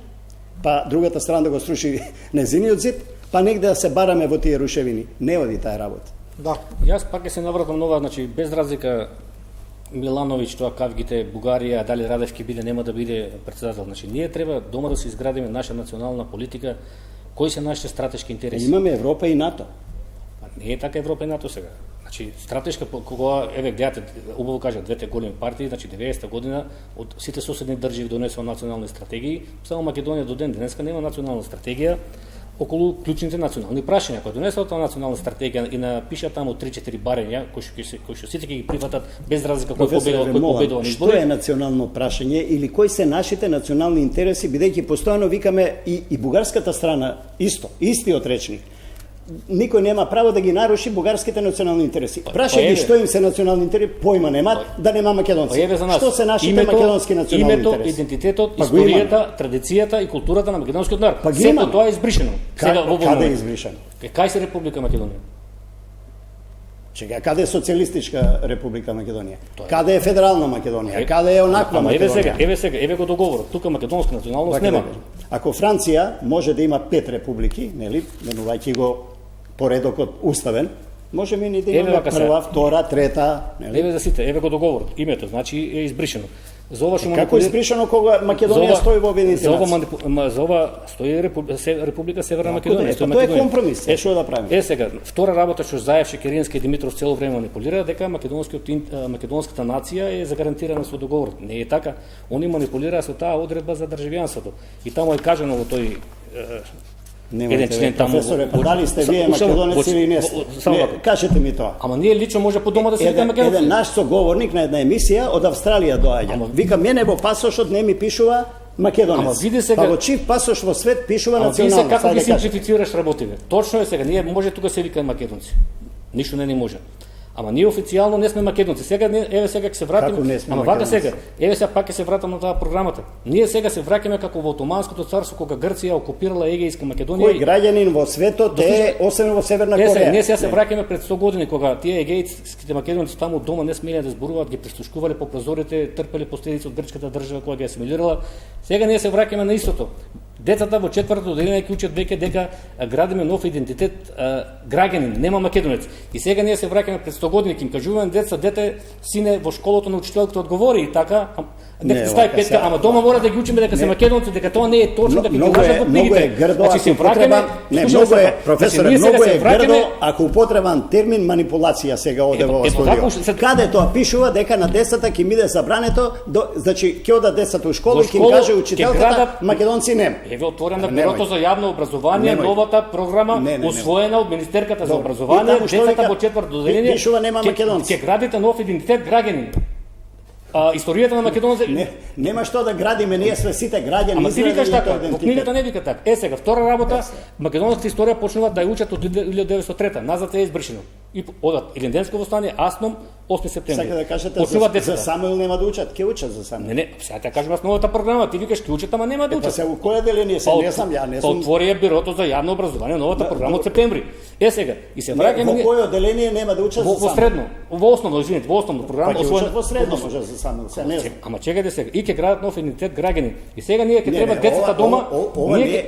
[SPEAKER 2] па другата страна да го сруши незиниот зид, па негде да се бараме во тие рушевини. Не оди таа работа.
[SPEAKER 1] Да.
[SPEAKER 3] Јас пак ќе се навратам нова, значи без разлика Милановиќ, тоа кавгите, Бугарија, дали Радев ќе биде, нема да биде председател. Значи, ние треба дома да се изградиме наша национална политика, кои се нашите стратешки интереси.
[SPEAKER 2] Имаме Европа и НАТО.
[SPEAKER 3] Не е така Европа и НАТО сега. Значи, стратешка, кога, еве, гледате, убаво кажа, двете големи партии, значи 90-та година, од сите соседни држави донесува национални стратегии, само Македонија до ден денеска нема национална стратегија околу клучните национални прашања. Кога донесува таа национална стратегија и напиша таму 3-4 барања, кои што сите ќе ги прифатат без разлика кој победува на
[SPEAKER 2] избори. Што е национално прашање или кои се нашите национални интереси, бидејќи постојано викаме и бугарската страна истиот речник. Никој нема право да ги наруши бугарските национални интереси. Прашај ги што им се национални интереси, појма немат, да нема македонци. Што се нашите македонски национални интереси?
[SPEAKER 3] Името, идентитетот, историјата, традицијата и културата на македонскиот народ. Сето тоа е избришено.
[SPEAKER 2] Каде е избришено?
[SPEAKER 3] Кај се Република Македонија?
[SPEAKER 2] Чека, каде е Социјалистичка Република Македонија? Каде е Федерална Македонија? Каде е онаква Македонија?
[SPEAKER 3] Еве го договорот. Тука македонска националност нема.
[SPEAKER 2] Ако Франција може да има 5 републики, нели, менувајќи го поредокот уставен, можеме ни да имаме прва, втора, трета, нели?
[SPEAKER 3] Еве за сите, еве го договорот. Името, значи е избришено. За ова што
[SPEAKER 2] како избришено кога Македонија стои во Обединените нации?
[SPEAKER 3] За ова стои Република Северна Македонија.
[SPEAKER 2] Тоа е компромис. Што да правиме?
[SPEAKER 3] Сега, втора работа што Заев, Шекерински и Димитров цело време манипулира дека македонската нација е загарантирана со договорот. Не е така. Они манипулираа со таа одредба за државјанството. И таму е кажано во тој
[SPEAKER 2] еден член таму. Професоре, дали сте вие македонец или не сте? Кажете ми тоа.
[SPEAKER 3] Ама ние лично може по дома да се викаме македонци.
[SPEAKER 2] Еден наш соговорник на една емисија од Австралија доаѓа. Вика, мене во пасошот не ми пишува македонец. Па во чив пасош во свет пишува национално.
[SPEAKER 3] Ама како ги симплифицираш работите? Точно е сега, ние може тука се викаме македонци. Ништо не ни може. Ама ние официјално не сме македонци. Сега еве сега ќе се вратиме. Ама вака сега. Еве сега пак ќе се вратам на таа програмата. Ние сега се враќаме како во Отоманското царство кога Грција окупирала Егејска Македонија.
[SPEAKER 2] Кој граѓанин во светот е освен во Северна Кореја?
[SPEAKER 3] Ние сега се враќаме пред 100 години кога тие егејските македонци таму дома не смееле да зборуваат, ги прислушкувале по прозорите, трпеле последици од грчката држава која ги асимилирала. Сега ние се враќаме на истото. Децата во четвртото одделение ќе учат веќе дека градиме нов идентитет, граѓанин, нема македонец. И сега ние се враќаме пред 100 години, ќе им кажуваме деца, дете, сине во школото на учителката одговори и така, дека стај петка, ама дома мора да ги учиме дека се македонци, дека тоа не е точно, дека ги кажат во книгите.
[SPEAKER 2] Многу е грдо, ако употребам, многу е, професоре, многу е грдо, ако употребам термин манипулација сега оде во студио. Каде тоа пишува дека на децата ќе биде забрането, значи ќе одат децата у школа и ќе им каже учителката македонци нема.
[SPEAKER 3] Еве отворена бюрото за јавно образование, новата програма усвоена од Министерката за образование, децата во четврто одделение ќе градите нов идентитет граѓанин. Историјата на Македонија
[SPEAKER 2] нема што да градиме, ние сме сите граѓани.
[SPEAKER 3] Ама ти викаш така, во книгата не вика така. Сега втора работа, македонската историја почнуваат да ја учат од 1903-та, назад е избришено. И одат Илинденско восстание, Асном, 8 септември.
[SPEAKER 2] Сака да кажете за Самуил нема да учат, ќе учат за Самуил.
[SPEAKER 3] Не, сега ќе кажам новата програма, ти викаш ќе учат, ама нема да учат.
[SPEAKER 2] Па се во кој деление се не знам, ја не сум.
[SPEAKER 3] Отвори е бюрото за јавно образование, новата програма од септември. Сега, и се враќаме
[SPEAKER 2] во кој одделение нема да учат за Самуил?
[SPEAKER 3] Во средно, во основно, извинете, во основно програма,
[SPEAKER 2] во средно може за Самуил, се не знам.
[SPEAKER 3] Ама чекајте сега, и ќе градат нов идентитет граѓани. И сега ние ќе треба децата дома,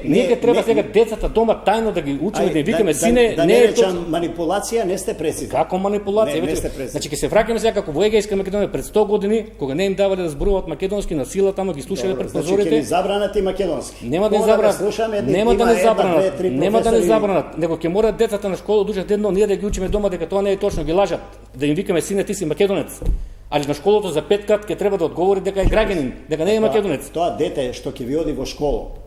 [SPEAKER 3] ние ќе треба сега децата дома тајно да ги учиме, да викаме сине,
[SPEAKER 2] не е манипулација, не сте прецизни.
[SPEAKER 3] Како манипулација? Значи ќе се враќаме сега како во Егејска Македонија пред 100 години, кога не им давале да зборуваат македонски на сила, таму ги слушале пред прозорите.
[SPEAKER 2] Значи ќе ни забранат и македонски.
[SPEAKER 3] Нема да ни забранат. Нема да ни забранат, него ќе морат децата на школа да учат едно, ние да ги учиме дома дека тоа не е точно, ги лажат. Да им викаме сине, ти си македонец. Али на школото за петкат ќе треба да одговори дека е граѓанин, дека не е македонец.
[SPEAKER 2] Тоа дете што ќе ви оди во школа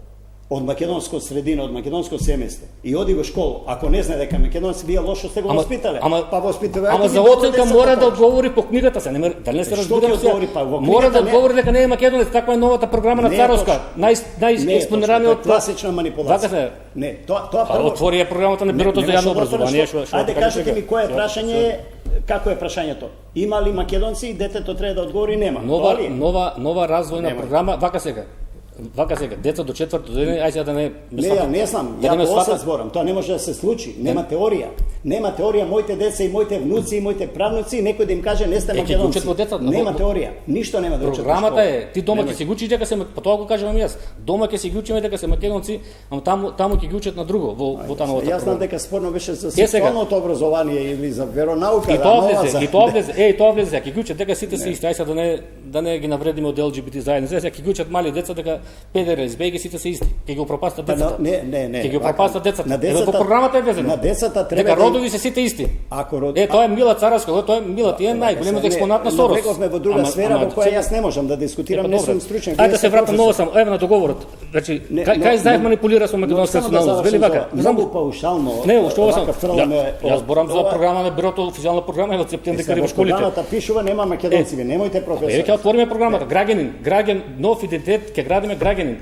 [SPEAKER 2] од македонско средина, од македонско семејство и оди во школа, ако не знае дека е македонец, вие лошо сте го воспитале.
[SPEAKER 3] Па воспитувате. Ама за оценка мора да одговори по книгата се, дали не се разбираме се. Мора да одговори дека не е македонец, таква е новата програма на Царовска, најекспонираниот
[SPEAKER 2] класична манипулација. Не, тоа прво.
[SPEAKER 3] Отвори ја програмата на бюрото за јавно образование.
[SPEAKER 2] Ајде кажете ми кое е прашање. Како е прашањето? Има ли македонци и детето треба да одговори нема?
[SPEAKER 3] Нова развојна програма, вака сега. вака сега, деца до 4-то година, ајде да не
[SPEAKER 2] Не знам, ја по осад зборам, тоа не може да се случи, нема теорија. Нема теорија, моите деца и моите внуци и моите правнуци, некој да им каже не сте македонци. Нема теорија, ништо нема да учат.
[SPEAKER 3] Програмата е, ти дома ќе си ги учиш дека се, па тоа го кажувам јас. Дома ќе си ги учиме дека се македонци, ама таму ќе ги учат на друго во таа новата програма.
[SPEAKER 2] Јас знам дека спорно беше за сексуалното образование или за веронаука,
[SPEAKER 3] и тоа влезе, ќе ги учат дека сите се исти, ајде да не ги навредиме од ЛГБТ заедница, ќе ги учат мали деца дека педери, лесбијки сите се исти, ќе ги упропастат децата.
[SPEAKER 2] Не.
[SPEAKER 3] Ќе ги упропастат децата. Еве во програмата е везено.
[SPEAKER 2] На децата треба
[SPEAKER 3] дека родови се сите исти. Тоа е Мила Царевска, тоа е Мила, тие најголемиот експонат на Сорос.
[SPEAKER 2] Навековме во друга сфера во која јас не можам да дискутирам, не сум стручен.
[SPEAKER 3] Ајде да се вратам ново само, еве на договорот. Значи, кај Заев манипулира со македонска националност, вели вака.
[SPEAKER 2] Многу паушално.
[SPEAKER 3] Не, што сам. Јас зборам за програма на бирото, официјална програма е во септември каде во школите.
[SPEAKER 2] Програмата пишува нема македонци, немојте професор.
[SPEAKER 3] Ќе отвориме програмата, граѓанин, нов идентитет, ќе градиме граѓанин.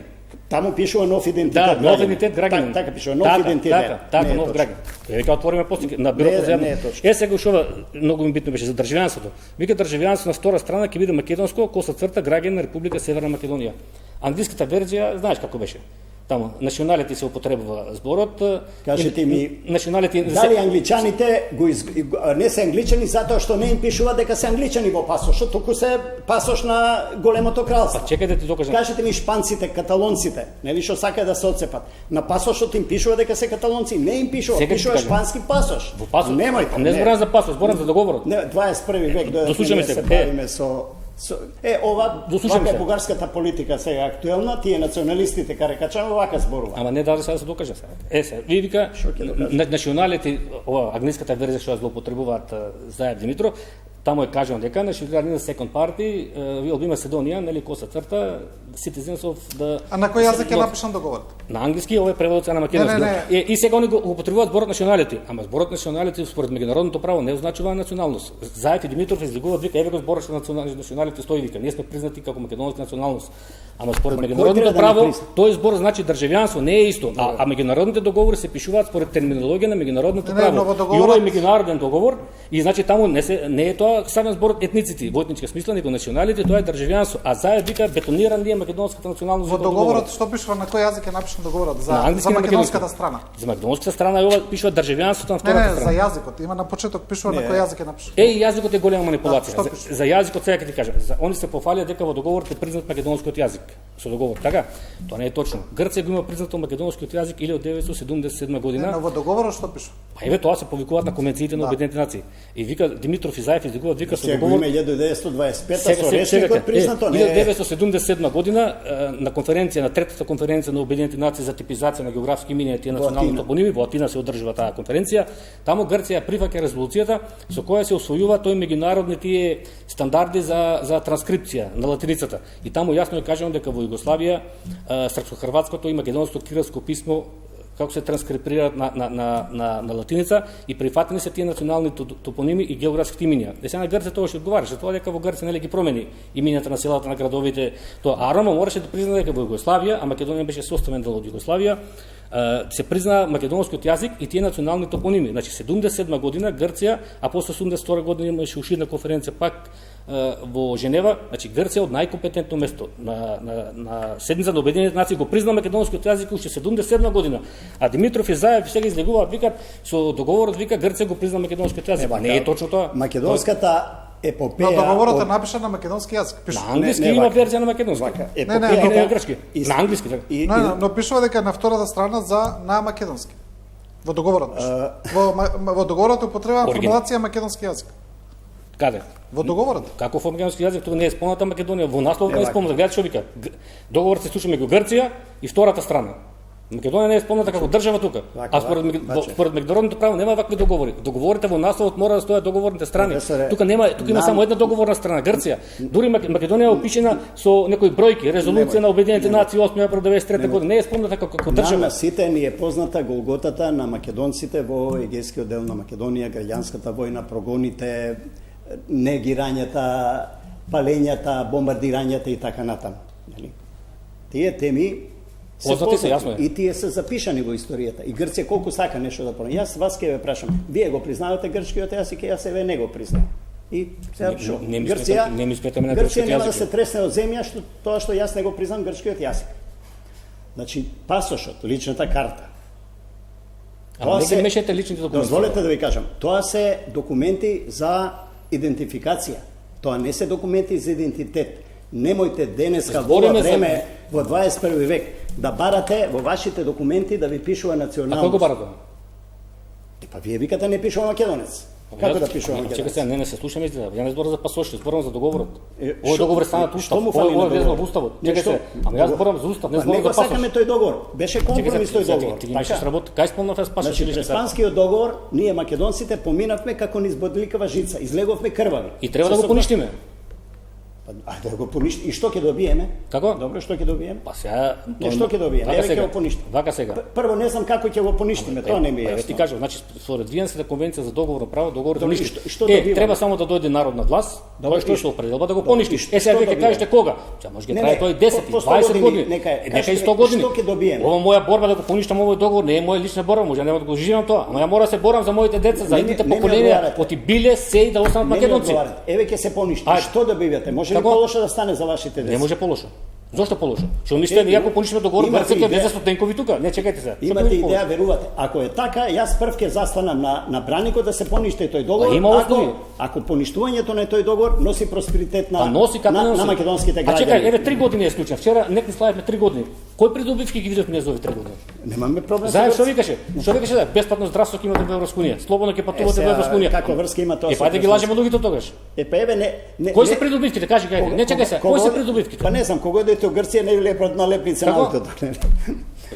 [SPEAKER 2] Таму пишува нов идентитет.
[SPEAKER 3] Да, нов идентитет граѓанин.
[SPEAKER 2] Така пишува нов идентитет.
[SPEAKER 3] Така, нов граѓанин. Ќе отвориме постик на бирото заедно. Сега ушова многу ми битно беше за државјанството. Вика државјанство на втора страна ќе биде македонско, коса црта граѓанин на Република Северна Македонија. Англиската верзија, знаеш како беше? Таму националите се употребува зборот.
[SPEAKER 2] Кажете ми,
[SPEAKER 3] националите
[SPEAKER 2] дали англичаните не се англичани затоа што не им пишува дека се англичани во пасошот, туку се пасош на големото кралство.
[SPEAKER 3] Па чекај да ти докажам.
[SPEAKER 2] Кажете ми шпанците, каталонците, нели што сакаат да се отцепат. На пасошот им пишува дека се каталонци, не им пишува, пишува шпански пасош.
[SPEAKER 3] Во пасош.
[SPEAKER 2] Немојте.
[SPEAKER 3] Не зборам за пасош, зборам за договорот.
[SPEAKER 2] Не, 21 век да се бавиме со ова е бугарската политика сега актуелна, тие националистите карекачано вака зборува.
[SPEAKER 3] Ама не даде да се докаже сега. Се, ви вика националите, ова англиската верзија што ја злоупотребуваат Заев Димитров, таму е кажано дека National Second Party will be Macedonia, нели коса црта, citizens of the...
[SPEAKER 1] А на кој јазик е напишан договорот?
[SPEAKER 3] На англиски, ова е преводот на македонски. И сега они го употребуваат зборот националити, ама зборот националити според меѓународното право не означува националност. Заев и Димитров излегуваат вика еве го зборот на националите стои вика, ние сме признати како македонска националност. Ама според меѓународното право тој збор значи државјанство, не е исто. А меѓународните договори се пишуваат според терминологија на меѓународното право. И ова е меѓународен договор и значи таму не е тоа само зборот етниците, во етничка смисла, него националите, тоа е државјанство. А Заев вика бетониран ние македонската националност
[SPEAKER 1] во договорот. Што пишува на кој јазик е напишан договорот за македонската страна?
[SPEAKER 3] За македонската страна ова пишува државјанството на втората страна.
[SPEAKER 1] За јазикот, има на почеток пишува на кој јазик е напишан.
[SPEAKER 3] Јазикот е голема манипулација. За јазикот сега ќе ти кажам. Они се пофалија дека во договорот е признат македонскиот јазик. Со договор, така? Тоа не е точно. Грција го има признато македонскиот јазик или од 1977 година.
[SPEAKER 1] Но во договорот што пишува?
[SPEAKER 3] Па еве тоа се повикуваат на конвенциите на Обединетите нации. И вика Димитров и Заев излегуваат вика со договор.
[SPEAKER 2] Сега 1925 со речникот признато не е.
[SPEAKER 3] 1977 година на конференција, на третата конференција на Обединетите нации за типизација на географски имиња и национални топоними, во Атина се одржува таа конференција. Таму Грција прифаќа резолуцијата со која се усвојува тој меѓународни тие стандарди за транскрипција на латиницата. И таму јасно е кажано дека во Југославија српско-хрватското и македонското кирилско писмо како се транскрипираат на латиница и прифатени се тие национални топоними и географски имиња. Сега на Грција тоа што одговараше, тоа дека во Грција нели ги промени имињата на селата, на градовите, тоа. А Рома мораше да признае дека во Југославија, а Македонија беше составен дел од Југославија, се призна македонскиот јазик и тие национални топоними. Значи 77 година Грција, а после 82 година имаше уши една конференција пак во Женева, значи Грција од најкомпетентно место на седница на Обединетите нации го призна македонскиот јазик уште 77 година. А Димитров и Заев сега излегуваат викат со договорот вика Грција го призна македонскиот јазик. Не е точно тоа.
[SPEAKER 2] Македонската епопеја.
[SPEAKER 1] Но договорот е напишан на македонски јазик.
[SPEAKER 3] На англиски има верзија на македонски.
[SPEAKER 1] Не,
[SPEAKER 3] на грчки. На англиски така.
[SPEAKER 1] Но пишува дека на втората страна на македонски. Во договорот. Во договорот употребува формулација македонски јазик.
[SPEAKER 3] Каде?
[SPEAKER 1] Во договорот.
[SPEAKER 3] Како во македонски јазик, тоа не е спомната Македонија, во наслов не е спомната. Гледате што вика. Договорот се случи меѓу Грција и втората страна. Македонија не е спомната како држава тука. А според меѓународното право нема вакви договори. Договорите во насловот мора да стојат договорните страни. Тука има само една договорна страна, Грција. Дури Македонија е опишена со некои бројки, резолуција на Обединетите нации 8 април 1993 година. Не е спомната како држава.
[SPEAKER 2] На сите ни е позната голготата на македонците во егејскиот дел на Македонија, граѓанската војна, прогоните, негирањата, палењата, бомбардирањата и така натаму. Тие теми
[SPEAKER 3] познати, јасно е.
[SPEAKER 2] И тие се запишани во историјата. И Грција колку сака нешто да промени. Јас вас ќе ве прашам, вие го признавате грчкиот јазик, јас еве не го признавам. И сега Грција
[SPEAKER 3] не ми сметаме на
[SPEAKER 2] Грција
[SPEAKER 3] грчкиот
[SPEAKER 2] нема да
[SPEAKER 3] јазик.
[SPEAKER 2] се тресне од земја тоа што јас не го признам грчкиот јазик. Значи, пасошот, личната карта.
[SPEAKER 3] Ама не ги мешате личните документи.
[SPEAKER 2] Дозволете да ви кажам, тоа се документи за идентификација. Тоа не се документи за идентитет. Немојте денеска во ова време, во 21 век, да барате во вашите документи да ви пишува националност.
[SPEAKER 3] А кој го барате?
[SPEAKER 2] Па вие викате не пишува македонец. Како да пишува македонец?
[SPEAKER 3] Чекай сега, не се слушаме изгледа. Ја не зборам за пасоши, зборам за договорот. Овој договор станат устав. Ова е во уставот. Чекай се. Ама јас зборам за устав, не зборам за пасош.
[SPEAKER 2] Сакаме тој договор. Беше компромис тој договор.
[SPEAKER 3] Така. Кај спомнавте с пасош?
[SPEAKER 2] Значи, през Спанскиот договор ние македонците поминавме како низ бодликава жица, излеговме крвави.
[SPEAKER 3] И треба да го поништиме.
[SPEAKER 2] Да го поништи. И што ќе добиеме?
[SPEAKER 3] Како?
[SPEAKER 2] Добро, што ќе добиеме?
[SPEAKER 3] Па сега,
[SPEAKER 2] што ќе добиеме? Еве ќе го поништиме.
[SPEAKER 3] Вака сега.
[SPEAKER 2] Прво не знам како ќе го поништиме, тоа не ми е јасно.
[SPEAKER 3] Ти кажам, значи според Виенската конвенција за договорно право, договорот
[SPEAKER 2] Добре,
[SPEAKER 3] ништо.
[SPEAKER 2] што добиваме?
[SPEAKER 3] Треба само да дојде народна власт,
[SPEAKER 2] Добре,
[SPEAKER 3] кој што се определува да го поништи.
[SPEAKER 2] Што
[SPEAKER 3] Сега вие ќе
[SPEAKER 2] добиваме?
[SPEAKER 3] кажете кога? Ча може ќе трае тој 10,
[SPEAKER 2] по 100
[SPEAKER 3] 20 години.
[SPEAKER 2] нека е.
[SPEAKER 3] Нека и
[SPEAKER 2] Кажете,
[SPEAKER 3] 100 години.
[SPEAKER 2] што ќе добиеме?
[SPEAKER 3] Ова моја борба да го поништам овој договор не е моја лична борба, може нема да го живеам тоа, ама ја мора да се борам за моите деца, за идните поколенија, оти биле се и да останат македонци.
[SPEAKER 2] Еве ќе се поништи. Што добивате? Може ли
[SPEAKER 3] Како?
[SPEAKER 2] полошо да стане за вашите деца?
[SPEAKER 3] Не може полошо. Зошто полошо? Што мислите, иако понишиме договор, Грција ќе влезе со тенкови тука. Не, чекајте се.
[SPEAKER 2] Имате идеја, верувате. Ако е така, јас прв ќе застанам на браникот да се поништи тој договор.
[SPEAKER 3] Има основи.
[SPEAKER 2] Ако поништувањето на тој договор носи просперитет на
[SPEAKER 3] на
[SPEAKER 2] македонските граѓани.
[SPEAKER 3] А чекај, еве 3 години е склучен. Вчера некои славевме 3 години. Кој придобивки ги видовме за овие 3 години?
[SPEAKER 2] Немаме проблем.
[SPEAKER 3] Знаеш што викаше? Што викаше да бесплатно здравство ќе имате во Европска унија. Слободно ќе патувате во Европска унија.
[SPEAKER 2] Каква врска има тоа?
[SPEAKER 3] Па да ги лажеме луѓето тогаш.
[SPEAKER 2] Па еве не.
[SPEAKER 3] Кои се придобивките? Кажи кај. Не чекај се. Кои се придобивките?
[SPEAKER 2] Па не знам, кога одите во Грција не ви лепат на лепница на аутото.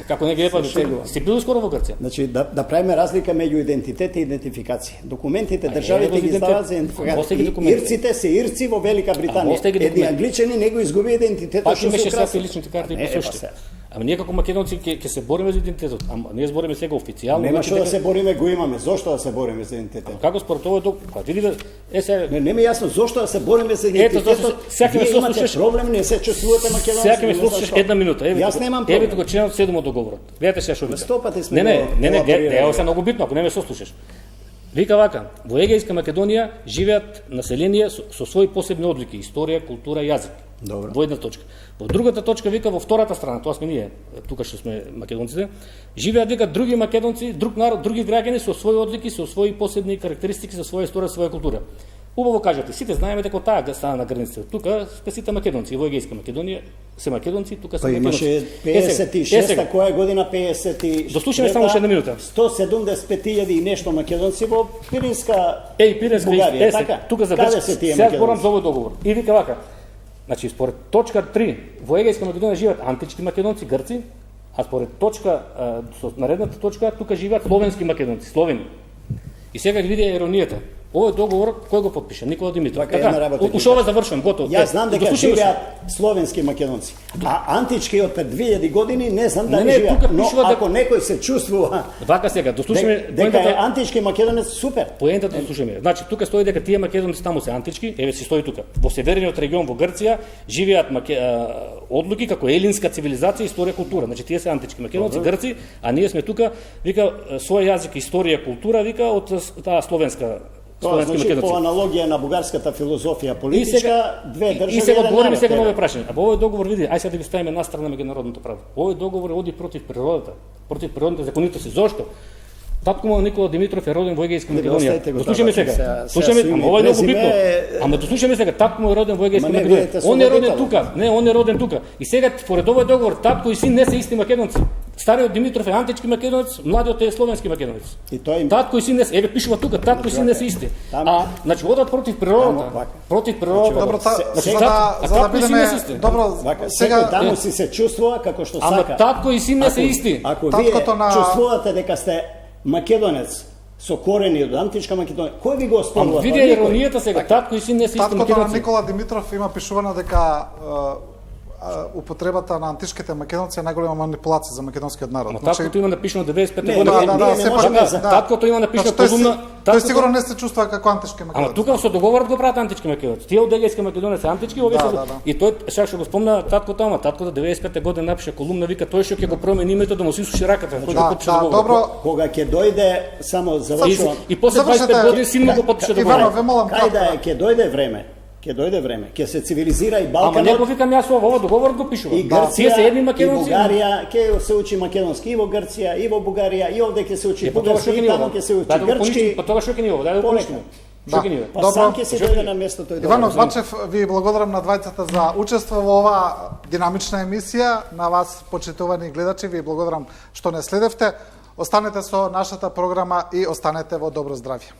[SPEAKER 3] Како не ги лепат? Си бил скоро во Грција?
[SPEAKER 2] Значи да правиме разлика меѓу идентитет и идентификација. Документите државите ги издаваат за идентификација. Ирците се ирци во Велика Британија. Едни англичани не го изгуби идентитетот.
[SPEAKER 3] Па што имаше сега личните карти и посушти. Ама ние како македонци ќе се бориме за идентитетот. Ама ние збориме сега официјално.
[SPEAKER 2] Нема што да се бориме, го имаме. Зошто да се бориме за идентитет?
[SPEAKER 3] Како според овој договор? Па види сега
[SPEAKER 2] не ми е јасно зошто да се бориме за идентитетот.
[SPEAKER 3] Вие
[SPEAKER 2] имате проблем, не се чувствувате македонци.
[SPEAKER 3] Сега ме слушаш една минута.
[SPEAKER 2] Јас немам проблем.
[SPEAKER 3] Еве тука членот 7 од договорот. Гледате сега што вика.
[SPEAKER 2] 100 пати сме.
[SPEAKER 3] Не, ево се многу битно, ако не ме сослушаш. Вика вака, во Егејска Македонија живеат население со своји посебни одлики, историја, култура, јазик.
[SPEAKER 2] Добро.
[SPEAKER 3] Во една точка. Во другата точка вика во втората страна, тоа сме ние, тука што сме македонците, живеат вика други македонци, друг народ, други граѓани со своји одлики, со своји посебни карактеристики, со своја историја, своја култура. Убаво кажете, сите знаеме дека таа стана на границата. Тука сте сите македонци, во Егејска Македонија се македонци, тука се македонци.
[SPEAKER 2] Имаше 56-та, која е година 50.
[SPEAKER 3] Дослушаме само уште една минута.
[SPEAKER 2] 175.000 и нешто македонци во Пиринска
[SPEAKER 3] Бугарија,
[SPEAKER 2] така?
[SPEAKER 3] Тука за
[SPEAKER 2] Каде се тие
[SPEAKER 3] сега
[SPEAKER 2] македонци?
[SPEAKER 3] зборам за овој договор. И вика вака. Значи според точка 3 во Егејска Македонија живеат антички македонци, грци, а според точка со наредната точка тука живеат словенски македонци, словени. И сега види иронијата. Овој договор кој го подпиша? Никола Димитров. Така, ушова завршувам, готово.
[SPEAKER 2] Јас знам дека живеат словенски македонци, а антички од пред 2000 години не знам дали живеат. Но ако некој се чувствува
[SPEAKER 3] вака сега, дослушаме
[SPEAKER 2] дека е антички македонец, супер.
[SPEAKER 3] Поентата дослушаме. Значи тука стои дека тие македонци таму се антички, еве си стои тука. Во северниот регион во Грција живеат одлуки како елинска цивилизација, историја, култура. Значи тие се антички македонци, грци, а ние сме тука, вика свој јазик, историја, култура, вика од таа словенска.
[SPEAKER 2] Тоа значи по аналогија на бугарската филозофија политичка, две држави.
[SPEAKER 3] И сега говориме сега ново прашање. А овој договор види, ајде сега да ги ставиме на страна меѓународното право. Овој договор оди против природата, против природните законитоси. Зошто? Татко му Никола Димитров е роден во Егејска Македонија. Дослушаме сега. Слушаме, ама ова е многу битно. Ама дослушаме сега, татко му е роден во Егејска Македонија. Он е роден тука. Не, он е роден тука. И сега според овој договор татко и син не се исти македонци. Стариот Димитров е антички македонец, младиот е словенски македонец.
[SPEAKER 2] И тој
[SPEAKER 3] татко и син не се, еве пишува тука, татко и син не се исти. А значи одат против природата. Против природата.
[SPEAKER 1] Добро, за да бидеме добро,
[SPEAKER 2] сега таму си се чувствува како што сака.
[SPEAKER 3] Ама татко и син не се исти.
[SPEAKER 2] Ако вие чувствувате дека сте македонец со корени од античка Македонија, кој ви го оспорува?
[SPEAKER 3] Ама види иронијата сега, татко и син не се исти македонци.
[SPEAKER 1] Таткото на Никола Димитров има пишувано дека употребата на античките македонци е најголема манипулација за македонскиот народ.
[SPEAKER 3] Но таткото има напишано 95
[SPEAKER 1] година.
[SPEAKER 3] Таткото има напишано колумна.
[SPEAKER 1] Тој сигурно не се чувствува како антички македонци.
[SPEAKER 3] Ама тука со договорот го прават антички македонци. Тие од Егејска Македонија се антички, овие се. И тој сега што го спомна таткото, ама таткото 95 година напиша колумна, вика тој што ќе го промени името да му се исуши раката, кој го подпиша договорот.
[SPEAKER 1] Добро,
[SPEAKER 2] кога ќе дојде само завршувам.
[SPEAKER 3] И после 25 години син му го подпиша договорот.
[SPEAKER 2] Кај да ќе дојде време ќе дојде време, ќе се цивилизира и
[SPEAKER 3] Ама
[SPEAKER 2] Балканот.
[SPEAKER 3] не го викам јас ово договорот го пишува.
[SPEAKER 2] И
[SPEAKER 3] Тие
[SPEAKER 2] Грција,
[SPEAKER 3] се едни
[SPEAKER 2] и
[SPEAKER 3] македонци.
[SPEAKER 2] Бугарија, ќе се учи македонски и во Грција, и во Бугарија, и овде ќе се учи
[SPEAKER 3] Па тоа што
[SPEAKER 2] бугарски,
[SPEAKER 3] ќе
[SPEAKER 2] и
[SPEAKER 3] ни
[SPEAKER 2] таму
[SPEAKER 3] ова?
[SPEAKER 2] ќе се учи
[SPEAKER 3] Дај да го
[SPEAKER 2] грчки.
[SPEAKER 3] понищиме, па тоа што ќе ни ова? Дај да го
[SPEAKER 2] Полека.
[SPEAKER 3] понищиме. Што ќе ни ова?
[SPEAKER 2] Па
[SPEAKER 1] Добро.
[SPEAKER 2] сам ќе си дојде на местото тој
[SPEAKER 1] Иванов
[SPEAKER 2] договор.
[SPEAKER 1] Бачев, ви благодарам на двајцата за учество во ова динамична емисија. На вас, почитувани гледачи, ви благодарам што не следевте. Останете со нашата програма и останете во добро здравје.